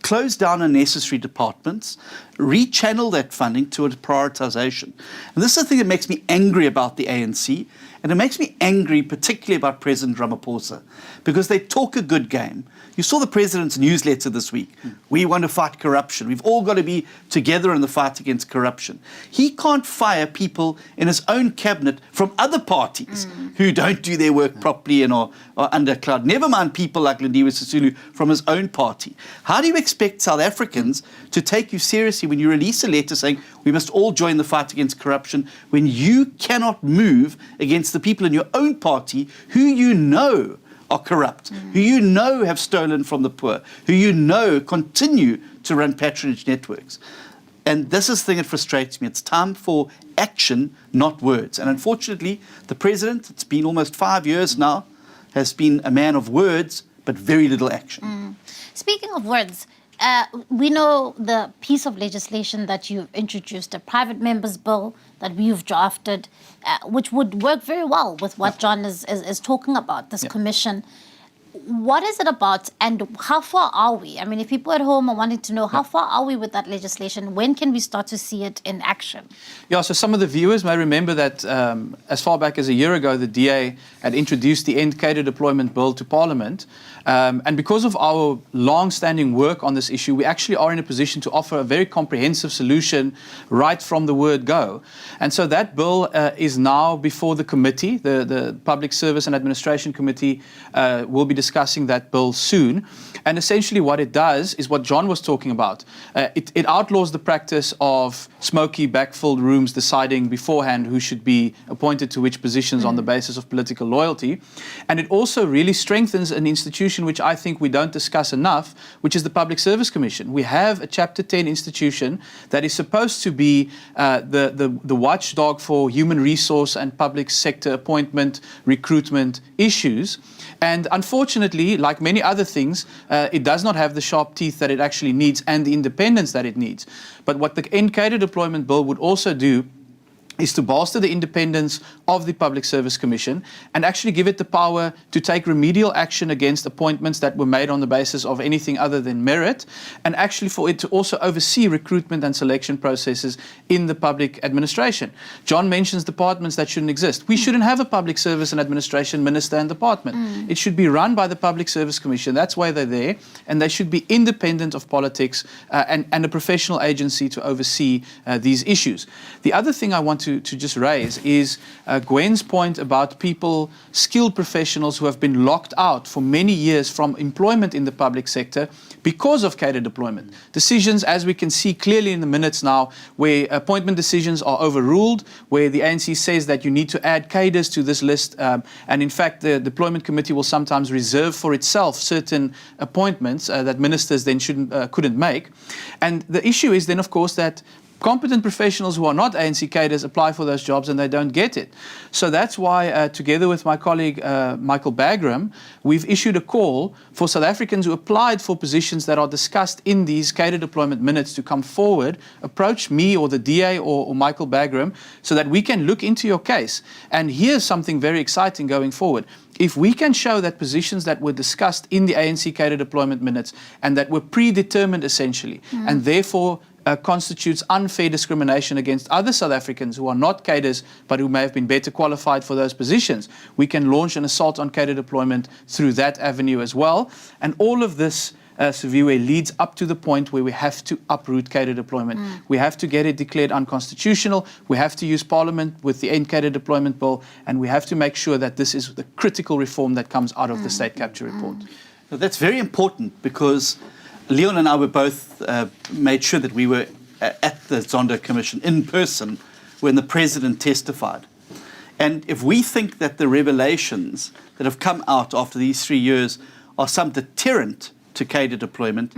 Speaker 17: Close down unnecessary departments, rechannel that funding to a prioritization. And this is the thing that makes me angry about the ANC, and it makes me angry particularly about President Ramaphosa, because they talk a good game. You saw the president's newsletter this week. We want to fight corruption. We've all got to be together in the fight against corruption. He can't fire people in his own cabinet from other parties who don't do their work properly and are undercloud. Never mind people like Lindiwe Sisulu from his own party. How do you expect South Africans to take you seriously when you release a letter saying we must all join the fight against corruption when you cannot move against the people in your own party who you know are corrupt, who you know have stolen from the poor, who you know continue to run patronage networks? And this is the thing that frustrates me. It's time for action, not words. And unfortunately, the president, it's been almost 5 years now, has been a man of words, but very little action.
Speaker 1: Speaking of words, we know the piece of legislation that you've introduced, a private member's bill that we've drafted, which would work very well with what John is talking about, this commission. What is it about and how far are we? I mean, if people at home are wanting to know, how far are we with that legislation? When can we start to see it in action?
Speaker 18: Yeah, so some of the viewers may remember that as far back as a year ago, the DA had introduced the End Cadre Deployment Bill to Parliament. And because of our long-standing work on this issue, we actually are in a position to offer a very comprehensive solution right from the word go. And so that bill is now before the committee. The Public Service and Administration Committee will be discussing that bill soon. And essentially what it does is what John was talking about. It outlaws the practice of smoky, backfilled rooms deciding beforehand who should be appointed to which positions on the basis of political loyalty. And it also really strengthens an institution which I think we don't discuss enough, which is the Public Service Commission. We have a Chapter 10 institution that is supposed to be the watchdog for human resource and public sector appointment, recruitment issues. And unfortunately, like many other things, it does not have the sharp teeth that it actually needs and the independence that it needs. But what the End Cadre Deployment Bill would also do is to bolster the independence of the Public Service Commission and actually give it the power to take remedial action against appointments that were made on the basis of anything other than merit, and actually for it to also oversee recruitment and selection processes in the public administration. John mentions departments that shouldn't exist. We shouldn't have a Public Service and Administration Minister and department. It should be run by the Public Service Commission. That's why they're there, and they should be independent of politics and a professional agency to oversee these issues. The other thing I want to just raise is Gwen's point about people, skilled professionals who have been locked out for many years from employment in the public sector because of cadre deployment. Decisions, as we can see clearly in the minutes now, where appointment decisions are overruled, where the ANC says that you need to add cadres to this list, and in fact the deployment committee will sometimes reserve for itself certain appointments that ministers then couldn't make. And the issue is then, of course, that competent professionals who are not ANC cadres apply for those jobs and they don't get it. So that's why, together with my colleague Michael Bagram, we've issued a call for South Africans who applied for positions that are discussed in these cadre deployment minutes to come forward, approach me or the DA or Michael Bagram, so that we can look into your case. And here's something very exciting going forward. If we can show that positions that were discussed in the ANC cadre deployment minutes and that were predetermined essentially, and therefore constitutes unfair discrimination against other South Africans who are not cadres but who may have been better qualified for those positions, we can launch an assault on cadre deployment through that avenue as well. And all of this, Siviwe, leads up to the point where we have to uproot cadre deployment. We have to get it declared unconstitutional. We have to use Parliament with the End Cadre Deployment Bill, and we have to make sure that this is the critical reform that comes out of the State Capture Report.
Speaker 17: Now, that's very important because Leon and I were both made sure that we were at the Zondo Commission in person when the President testified. And if we think that the revelations that have come out after these 3 years are some deterrent to cadre deployment,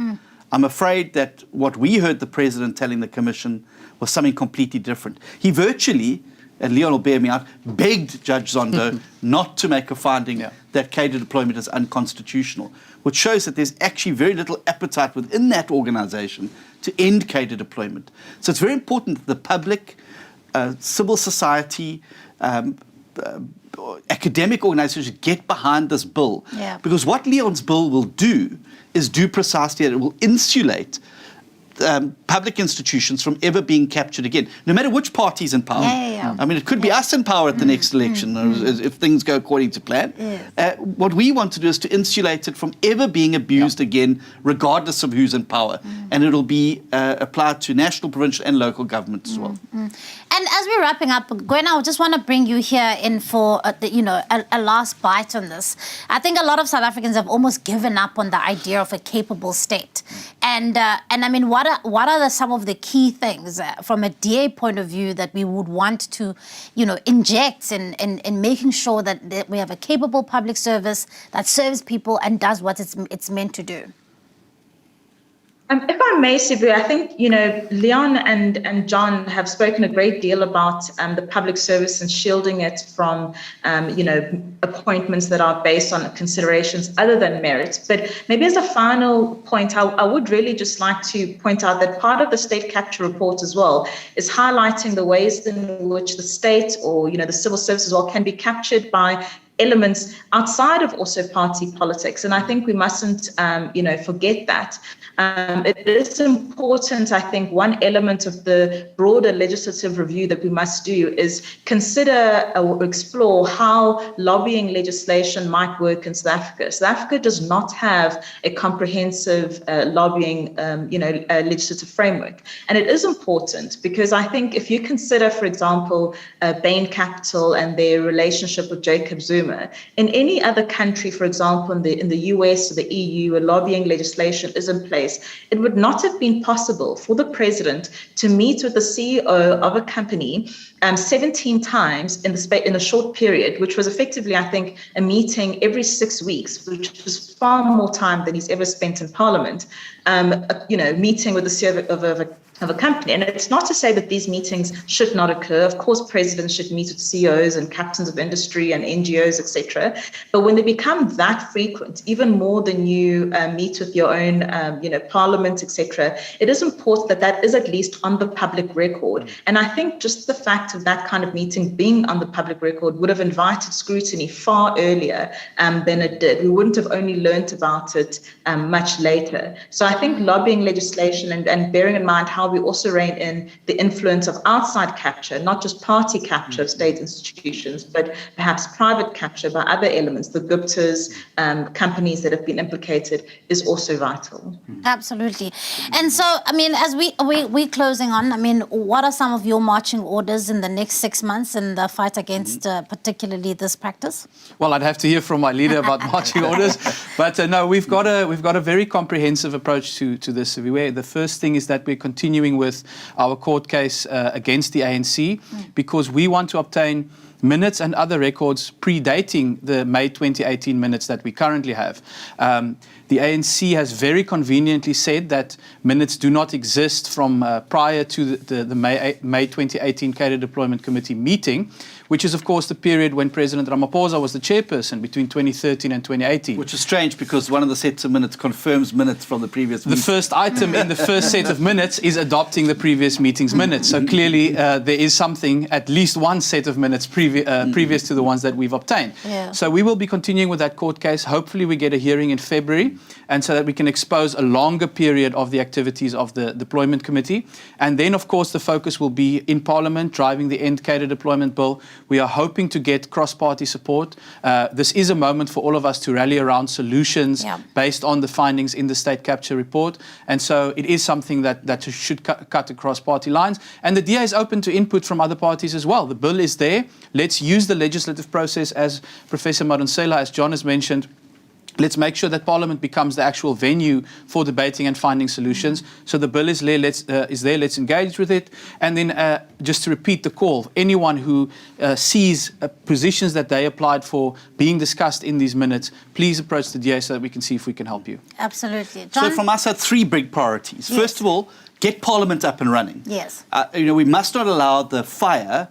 Speaker 17: I'm afraid that what we heard the President telling the Commission was something completely different. He virtually, and Leon will bear me out, begged Judge Zondo not to make a finding that cadre deployment is unconstitutional, which shows that there's actually very little appetite within that organization to end cadre deployment. So it's very important that the public, civil society, academic organizations get behind this bill. Because what Leon's bill will do is do precisely that. It will insulate public institutions from ever being captured again, no matter which party's in power. I mean, it could be us in power at the next election if things go according to plan. What we want to do is to insulate it from ever being abused again, regardless of who's in power. And it'll be applied to national, provincial and local governments as well.
Speaker 1: And as we're wrapping up, Gwen, I just want to bring you here in for a last bite on this. I think a lot of South Africans have almost given up on the idea of a capable state. And I mean, what are some of the key things from a DA point of view that we would want to, inject in making sure that we have a capable public service that serves people and does what it's meant to do?
Speaker 20: If I may, Siviwe, I think, Leon and John have spoken a great deal about the public service and shielding it from, appointments that are based on considerations other than merit. But maybe as a final point, I would really just like to point out that part of the State Capture Report as well is highlighting the ways in which the state or, the civil service as well can be captured by elements outside of also party politics. And I think we mustn't, forget that. It is important, I think, one element of the broader legislative review that we must do is consider or explore how lobbying legislation might work in South Africa. South Africa does not have a comprehensive lobbying, legislative framework. And it is important because I think if you consider, for example, Bain Capital and their relationship with Jacob Zuma, in any other country, for example, in the US or the EU, where lobbying legislation is in place, it would not have been possible for the president to meet with the CEO of a company 17 times in a short period, which was effectively, I think, a meeting every 6 weeks, which was far more time than he's ever spent in Parliament, meeting with the CEO of a company. And it's not to say that these meetings should not occur. Of course, presidents should meet with CEOs and captains of industry and NGOs, etc. But when they become that frequent, even more than you meet with your own, Parliament, etc., it is important that that is at least on the public record. And I think just the fact of that kind of meeting being on the public record would have invited scrutiny far earlier than it did. We wouldn't have only learnt about it much later. So I think lobbying legislation and bearing in mind how we also rein in the influence of outside capture, not just party capture of state institutions, but perhaps private capture by other elements, the Guptas, companies that have been implicated, is also vital.
Speaker 1: Absolutely. And so, I mean, as we're closing on, I mean, what are some of your marching orders in the next 6 months in the fight against particularly this practice?
Speaker 18: Well, I'd have to hear from my leader about marching orders, but no, we've got a very comprehensive approach to this. The first thing is that we're continuing with our court case against the ANC because we want to obtain minutes and other records predating the May 2018 minutes that we currently have. The ANC has very conveniently said that minutes do not exist from prior to the May 2018 Cadet Deployment Committee meeting, which is, of course, the period when President Ramaphosa was the chairperson between 2013 and 2018.
Speaker 17: Which is strange because one of the sets of minutes confirms minutes from the previous meeting.
Speaker 18: The first item in the first set of minutes is adopting the previous meeting's minutes. So clearly there is something, at least one set of minutes previous to the ones that we've obtained.
Speaker 1: Yeah.
Speaker 18: So we will be continuing with that court case. Hopefully we get a hearing in February, and so that we can expose a longer period of the activities of the deployment committee. And then, of course, the focus will be in Parliament, driving the End Cadet Deployment Bill. We are hoping to get cross-party support. This is a moment for all of us to rally around solutions based on the findings in the state capture report. And so it is something that should cut across party lines. And the DA is open to input from other parties as well. The bill is there. Let's use the legislative process, as Professor Madonsela, as John has mentioned. Let's make sure that Parliament becomes the actual venue for debating and finding solutions. So the bill is there. Let's engage with it. And then just to repeat the call, anyone who sees positions that they applied for being discussed in these minutes, please approach the DA so that we can see if we can help you.
Speaker 1: Absolutely. John?
Speaker 17: So from us, three big priorities.
Speaker 1: Yes.
Speaker 17: First of all, get Parliament up and running.
Speaker 1: Yes.
Speaker 17: We must not allow the fire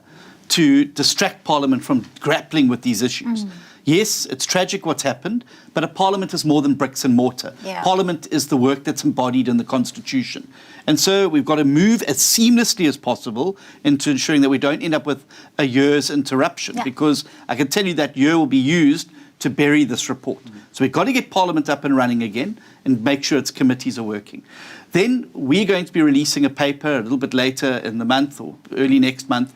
Speaker 17: to distract Parliament from grappling with these issues. Yes, it's tragic what's happened, but a Parliament is more than bricks and mortar.
Speaker 1: Yeah.
Speaker 17: Parliament is the work that's embodied in the Constitution. And so we've got to move as seamlessly as possible into ensuring that we don't end up with a year's interruption, because I can tell you that year will be used to bury this report. So we've got to get Parliament up and running again and make sure its committees are working. Then we're going to be releasing a paper a little bit later in the month or early next month,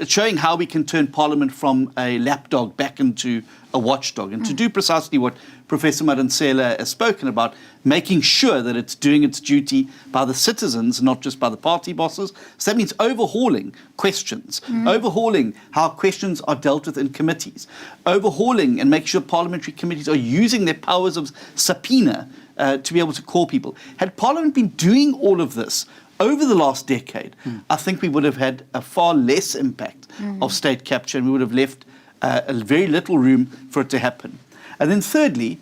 Speaker 17: showing how we can turn Parliament from a lapdog back into a watchdog, and to do precisely what Professor Madonsela has spoken about, making sure that it's doing its duty by the citizens, not just by the party bosses. So that means overhauling questions, overhauling how questions are dealt with in committees, overhauling and make sure parliamentary committees are using their powers of subpoena to be able to call people. Had Parliament been doing all of this over the last decade, I think we would have had a far less impact of state capture, and we would have left very little room for it to happen. And then thirdly,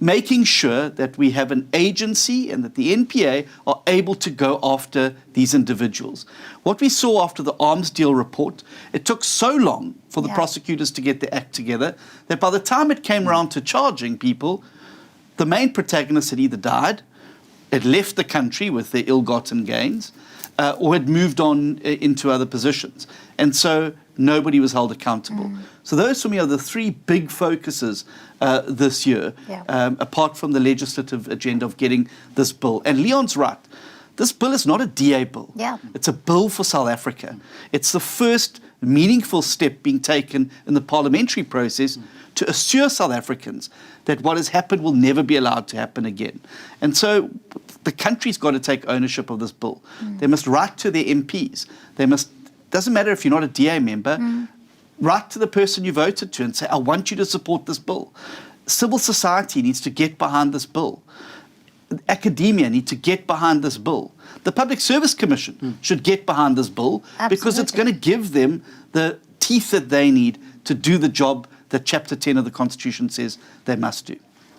Speaker 17: making sure that we have an agency and that the NPA are able to go after these individuals. What we saw after the arms deal report, it took so long for the prosecutors to get their act together that by the time it came around to charging people, the main protagonist had either died, had left the country with their ill-gotten gains, or had moved on into other positions. And so nobody was held accountable. So those for me are the three big focuses this year, apart from the legislative agenda of getting this bill. And Leon's right. This bill is not a DA bill. It's a bill for South Africa. It's the first meaningful step being taken in the parliamentary process to assure South Africans that what has happened will never be allowed to happen again. And so the country's got to take ownership of this bill. They must write to their MPs. They must, doesn't matter if you're not a DA member, write to the person you voted to and say, I want you to support this bill. Civil society needs to get behind this bill. Academia need to get behind this bill. The Public Service Commission should get behind this bill because it's going to give them the teeth that they need to do the job that Chapter 10 of the Constitution says they must do.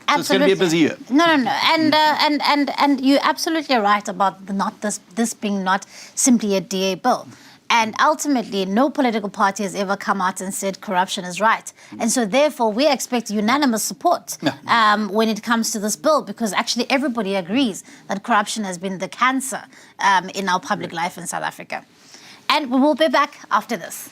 Speaker 17: So it's going to be a busy year.
Speaker 1: No. And you're absolutely right about this being not simply a DA bill. And ultimately, no political party has ever come out and said corruption is right. And so therefore, we expect unanimous support when it comes to this bill, because actually everybody agrees that corruption has been the cancer in our public life in South Africa. And we will be back after this.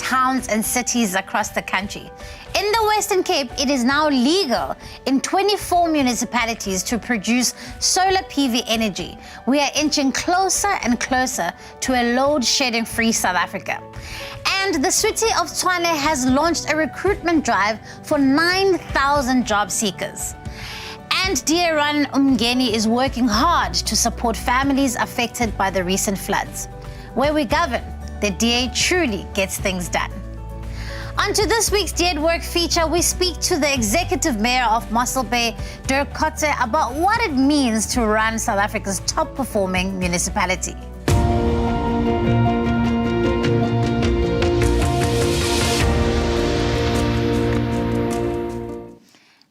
Speaker 1: towns and cities across the country. In the Western Cape, it is now legal in 24 municipalities to produce solar PV energy. We are inching closer and closer to a load-shedding free South Africa. And the city of Tshwane has launched a recruitment drive for 9,000 job seekers. And DA Run Ngwenya is working hard to support families affected by the recent floods. Where we govern, the DA truly gets things done. On to this week's DA at Work feature, we speak to the executive mayor of Mossel Bay, Dirk Kotzé, about what it means to run South Africa's top-performing municipality.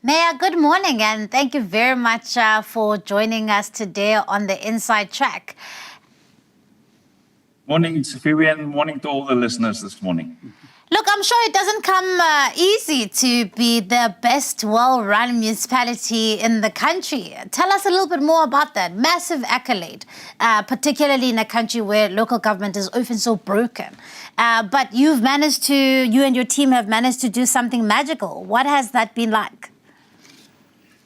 Speaker 1: Mayor, good morning, and thank you very much for joining us today on the Inside Track.
Speaker 21: Morning, Siviwe, and morning to all the listeners this morning.
Speaker 1: Look, I'm sure it doesn't come easy to be the best well-run municipality in the country. Tell us a little bit more about that massive accolade, particularly in a country where local government is often so broken. But you and your team have managed to do something magical. What has that been like?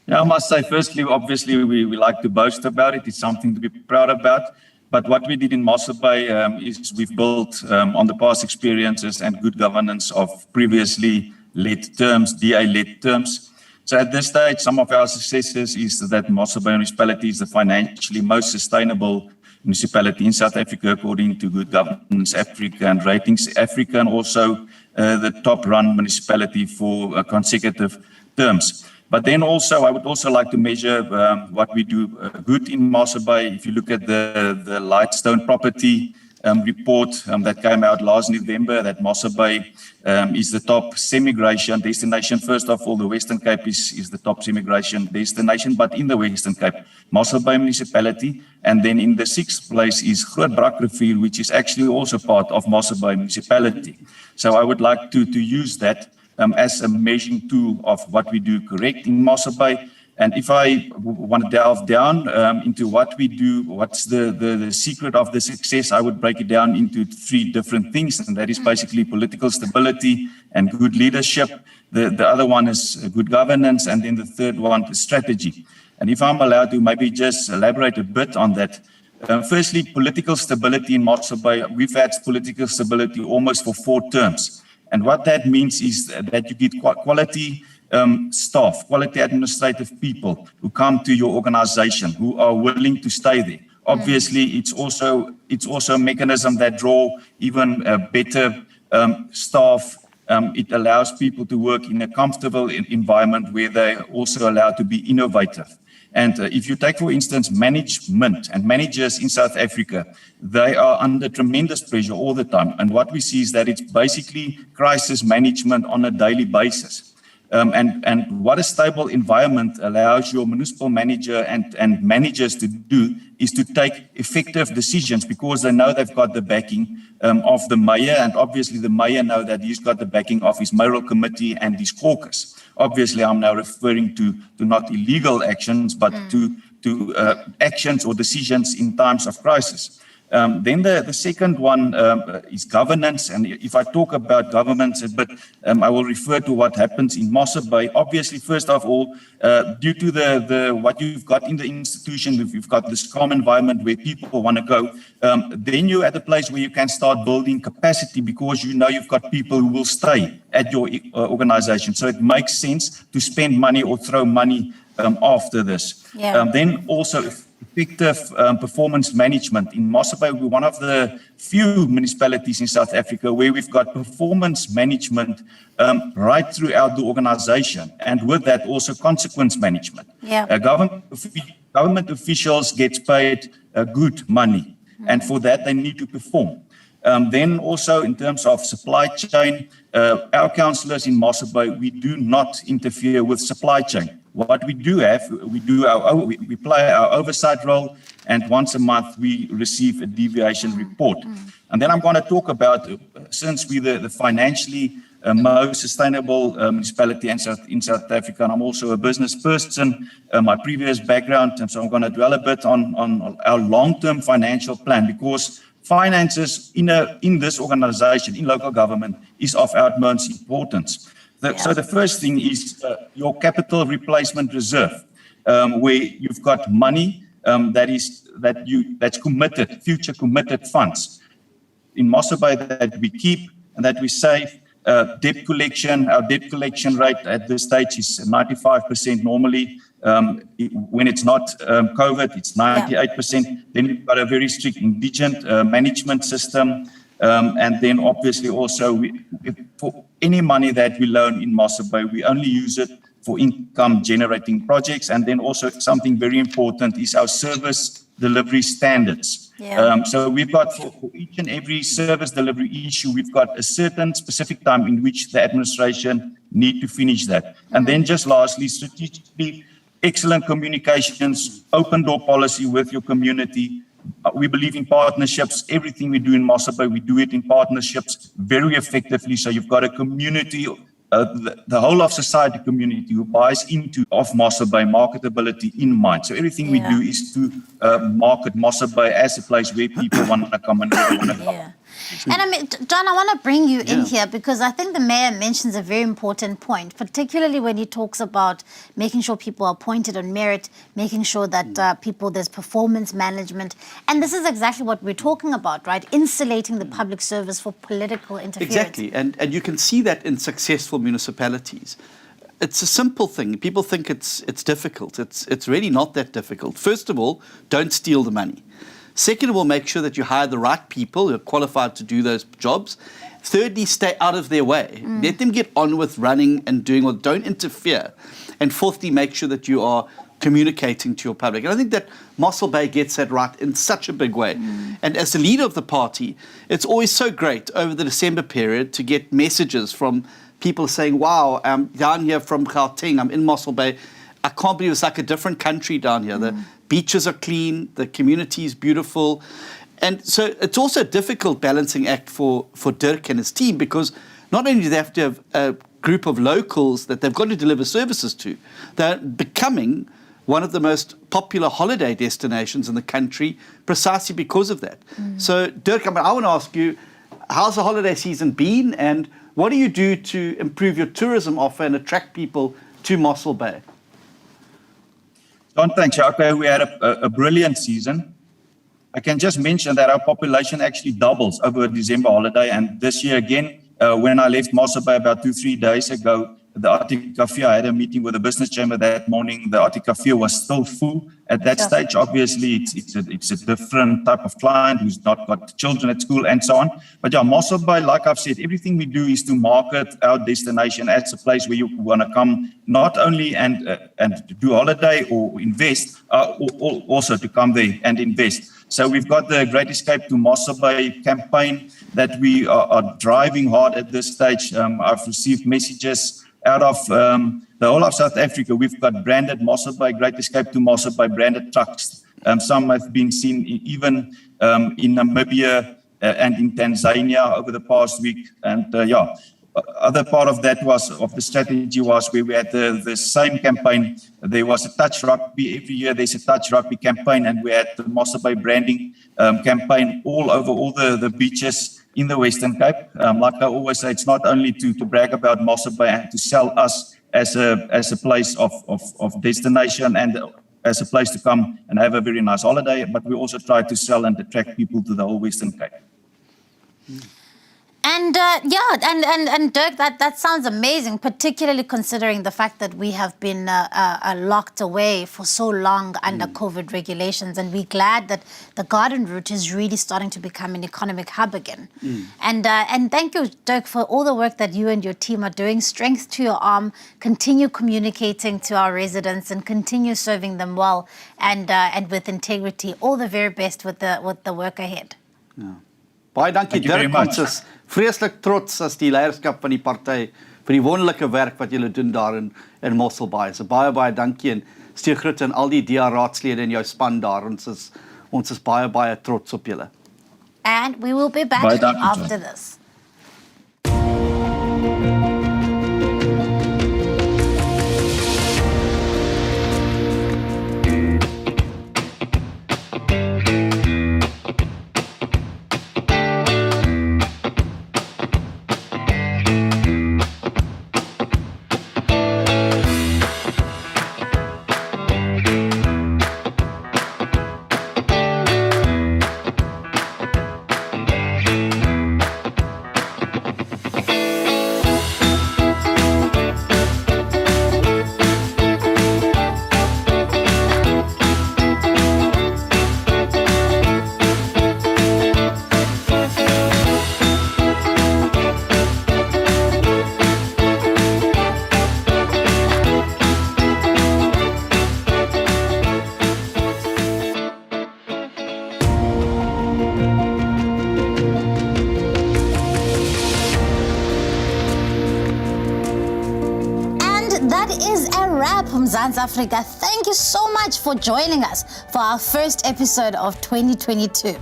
Speaker 21: Yeah, I must say, firstly, obviously, we like to boast about it. It's something to be proud about. But what we did in Mossel Bay is we've built on the past experiences and good governance of previously led terms, DA-led terms. So at this stage, some of our successes is that Mossel Bay municipality is the financially most sustainable municipality in South Africa, according to Good Governance Africa and Ratings Africa, and also the top-run municipality for consecutive terms. But then also, I would also like to measure what we do good in Mossel Bay. If you look at the Lightstone property report that came out last November, that Mossel Bay is the top semi-migration destination. First of all, the Western Cape is the top semi-migration destination, but in the Western Cape, Mossel Bay municipality. And then in the sixth place is Gwarube, which is actually also part of Mossel Bay municipality. So I would like to use that as a measuring tool of what we do correct in Mossel Bay. And if I want to delve down into what we do, what's the secret of the success, I would break it down into three different things, and that is basically political stability and good leadership. The other one is good governance, and then the third one is strategy. And if I'm allowed to maybe just elaborate a bit on that, firstly, political stability in Mossel Bay, we've had political stability almost for 4 terms. And what that means is that you get quality staff, quality administrative people who come to your organization, who are willing to stay there. Obviously, it's also a mechanism that draw even better staff. It allows people to work in a comfortable environment where they're also allowed to be innovative. And if you take, for instance, management and managers in South Africa, they are under tremendous pressure all the time. And what we see is that it's basically crisis management on a daily basis. And what a stable environment allows your municipal manager and managers to do is to take effective decisions because they know they've got the backing of the mayor. And obviously the mayor knows that he's got the backing of his mayoral committee and his caucus. Obviously, I'm now referring to not illegal actions, but to actions or decisions in times of crisis. Then the second one is governance. And if I talk about governance, but I will refer to what happens in Mossel Bay. Obviously, first of all, due to the what you've got in the institution, you've got this calm environment where people want to go, then you're at a place where you can start building capacity because you know you've got people who will stay at your organization. So it makes sense to spend money or throw money after this. Yeah. Then also effective performance management. In Mossel Bay, we're one of the few municipalities in South Africa where we've got performance management right throughout the organization. And with that, also consequence management. Yeah. Government officials get paid good money. And for that, they need to perform. Then also in terms of supply chain, our councillors in Mossel Bay, we do not interfere with supply chain. What we do have, we play our oversight role, and once a month we receive a deviation report. And then I'm going to talk about, since we're the financially most sustainable municipality in South Africa, and I'm also a business person, my previous background, and so I'm going to dwell a bit on our long-term financial plan, because finances in this organization, in local government, is of utmost importance. So the first thing is your capital replacement reserve, where you've got money that's committed, future committed funds in Mossel Bay that we keep and that we save. Debt collection, our debt collection rate at this stage is 95% normally. When it's not COVID, it's 98%. Then we've got a very strict indigent management system. And then obviously also for any money that we loan in Mossel Bay, we only use it for income generating projects. And then also something very important is our service delivery standards. So we've got for each and every service delivery issue, we've got a certain specific time in which the administration need to finish that. And then just lastly, strategically, excellent communications, open door policy with your community. We believe in partnerships. Everything we do in Mossel Bay, we do it in partnerships very effectively. So you've got a community, the whole of society community who buys into of Mossel Bay, marketability in mind. So everything we do is to market Mossel Bay as a place where people want to come and live.
Speaker 1: And I mean, John, I want to bring you in here because I think the mayor mentions a very important point, particularly when he talks about making sure people are appointed on merit, making sure that there's performance management. And this is exactly what we're talking about, right? Insulating the public service for political interference.
Speaker 17: Exactly. And you can see that in successful municipalities. It's a simple thing. People think it's difficult. It's really not that difficult. First of all, don't steal the money. Second of all, make sure that you hire the right people who are qualified to do those jobs. Thirdly, stay out of their way. Let them get on with running and doing, or don't interfere. And fourthly, make sure that you are communicating to your public. And I think that Mossel Bay gets that right in such a big way. And as the leader of the party, it's always so great over the December period to get messages from people saying, wow, I'm down here from Gauteng, I'm in Mossel Bay. I can't believe it's like a different country down here. The beaches are clean, the community is beautiful. And so it's also a difficult balancing act for Dirk and his team, because not only do they have to have a group of locals that they've got to deliver services to, they're becoming one of the most popular holiday destinations in the country precisely because of that. So Dirk, I want to ask you, how's the holiday season been, and what do you do to improve your tourism offer and attract people to Mossel Bay?
Speaker 21: John, thanks. Okay, we had a brilliant season. I can just mention that our population actually doubles over a December holiday. And this year again, when I left Mossel Bay about 2-3 days ago, the Articafia, I had a meeting with the business chamber that morning. The Articafia was still full at that stage. Obviously, it's a different type of client who's not got children at school and so on. But yeah, Mossel Bay, like I've said, everything we do is to market our destination as a place where you want to come, not only and to do holiday or invest, also to come there and invest. So we've got the Great Escape to Mossel Bay campaign that we are driving hard at this stage. I've received messages out of the whole of South Africa. We've got branded Mossel Bay, Great Escape to Mossel Bay branded trucks. Some have been seen even in Namibia and in Tanzania over the past week. And other part of that of the strategy was where we had the same campaign. There was a touch rugby. Every year there's a touch rugby campaign, and we had the Mossel Bay branding campaign all over all the beaches in the Western Cape. Like I always say, it's not only to brag about Mossel Bay and to sell us as a place of destination and as a place to come and have a very nice holiday, but we also try to sell and attract people to the whole Western Cape.
Speaker 1: And and Dirk, that sounds amazing, particularly considering the fact that we have been locked away for so long under COVID regulations, and we're glad that the garden route is really starting to become an economic hub again. And thank you, Dirk, for all the work that you and your team are doing. Strength to your arm. Continue communicating to our residents and continue serving them well and with integrity. All the very best with the work ahead.
Speaker 17: Baie dankie Dirk, ons is vreeslik trots as die leierskap van die party vir die wonderlike werk wat julle doen daar in Mossel Bay. So baie dankie en steek groete aan al die DA raadslede in jou span daar. Ons is baie trots op julle.
Speaker 1: And we will be back after this. Mzansi Africa, thank you so much for joining us for our first episode of 2022.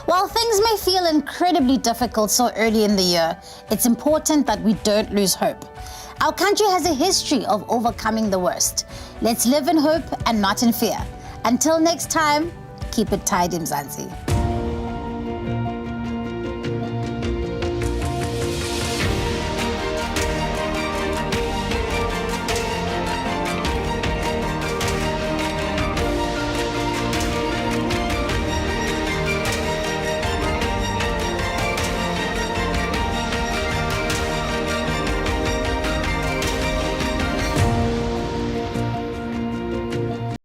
Speaker 1: While things may feel incredibly difficult so early in the year, it's important that we don't lose hope. Our country has a history of overcoming the worst. Let's live in hope and not in fear. Until next time, keep it tidy, Mzansi.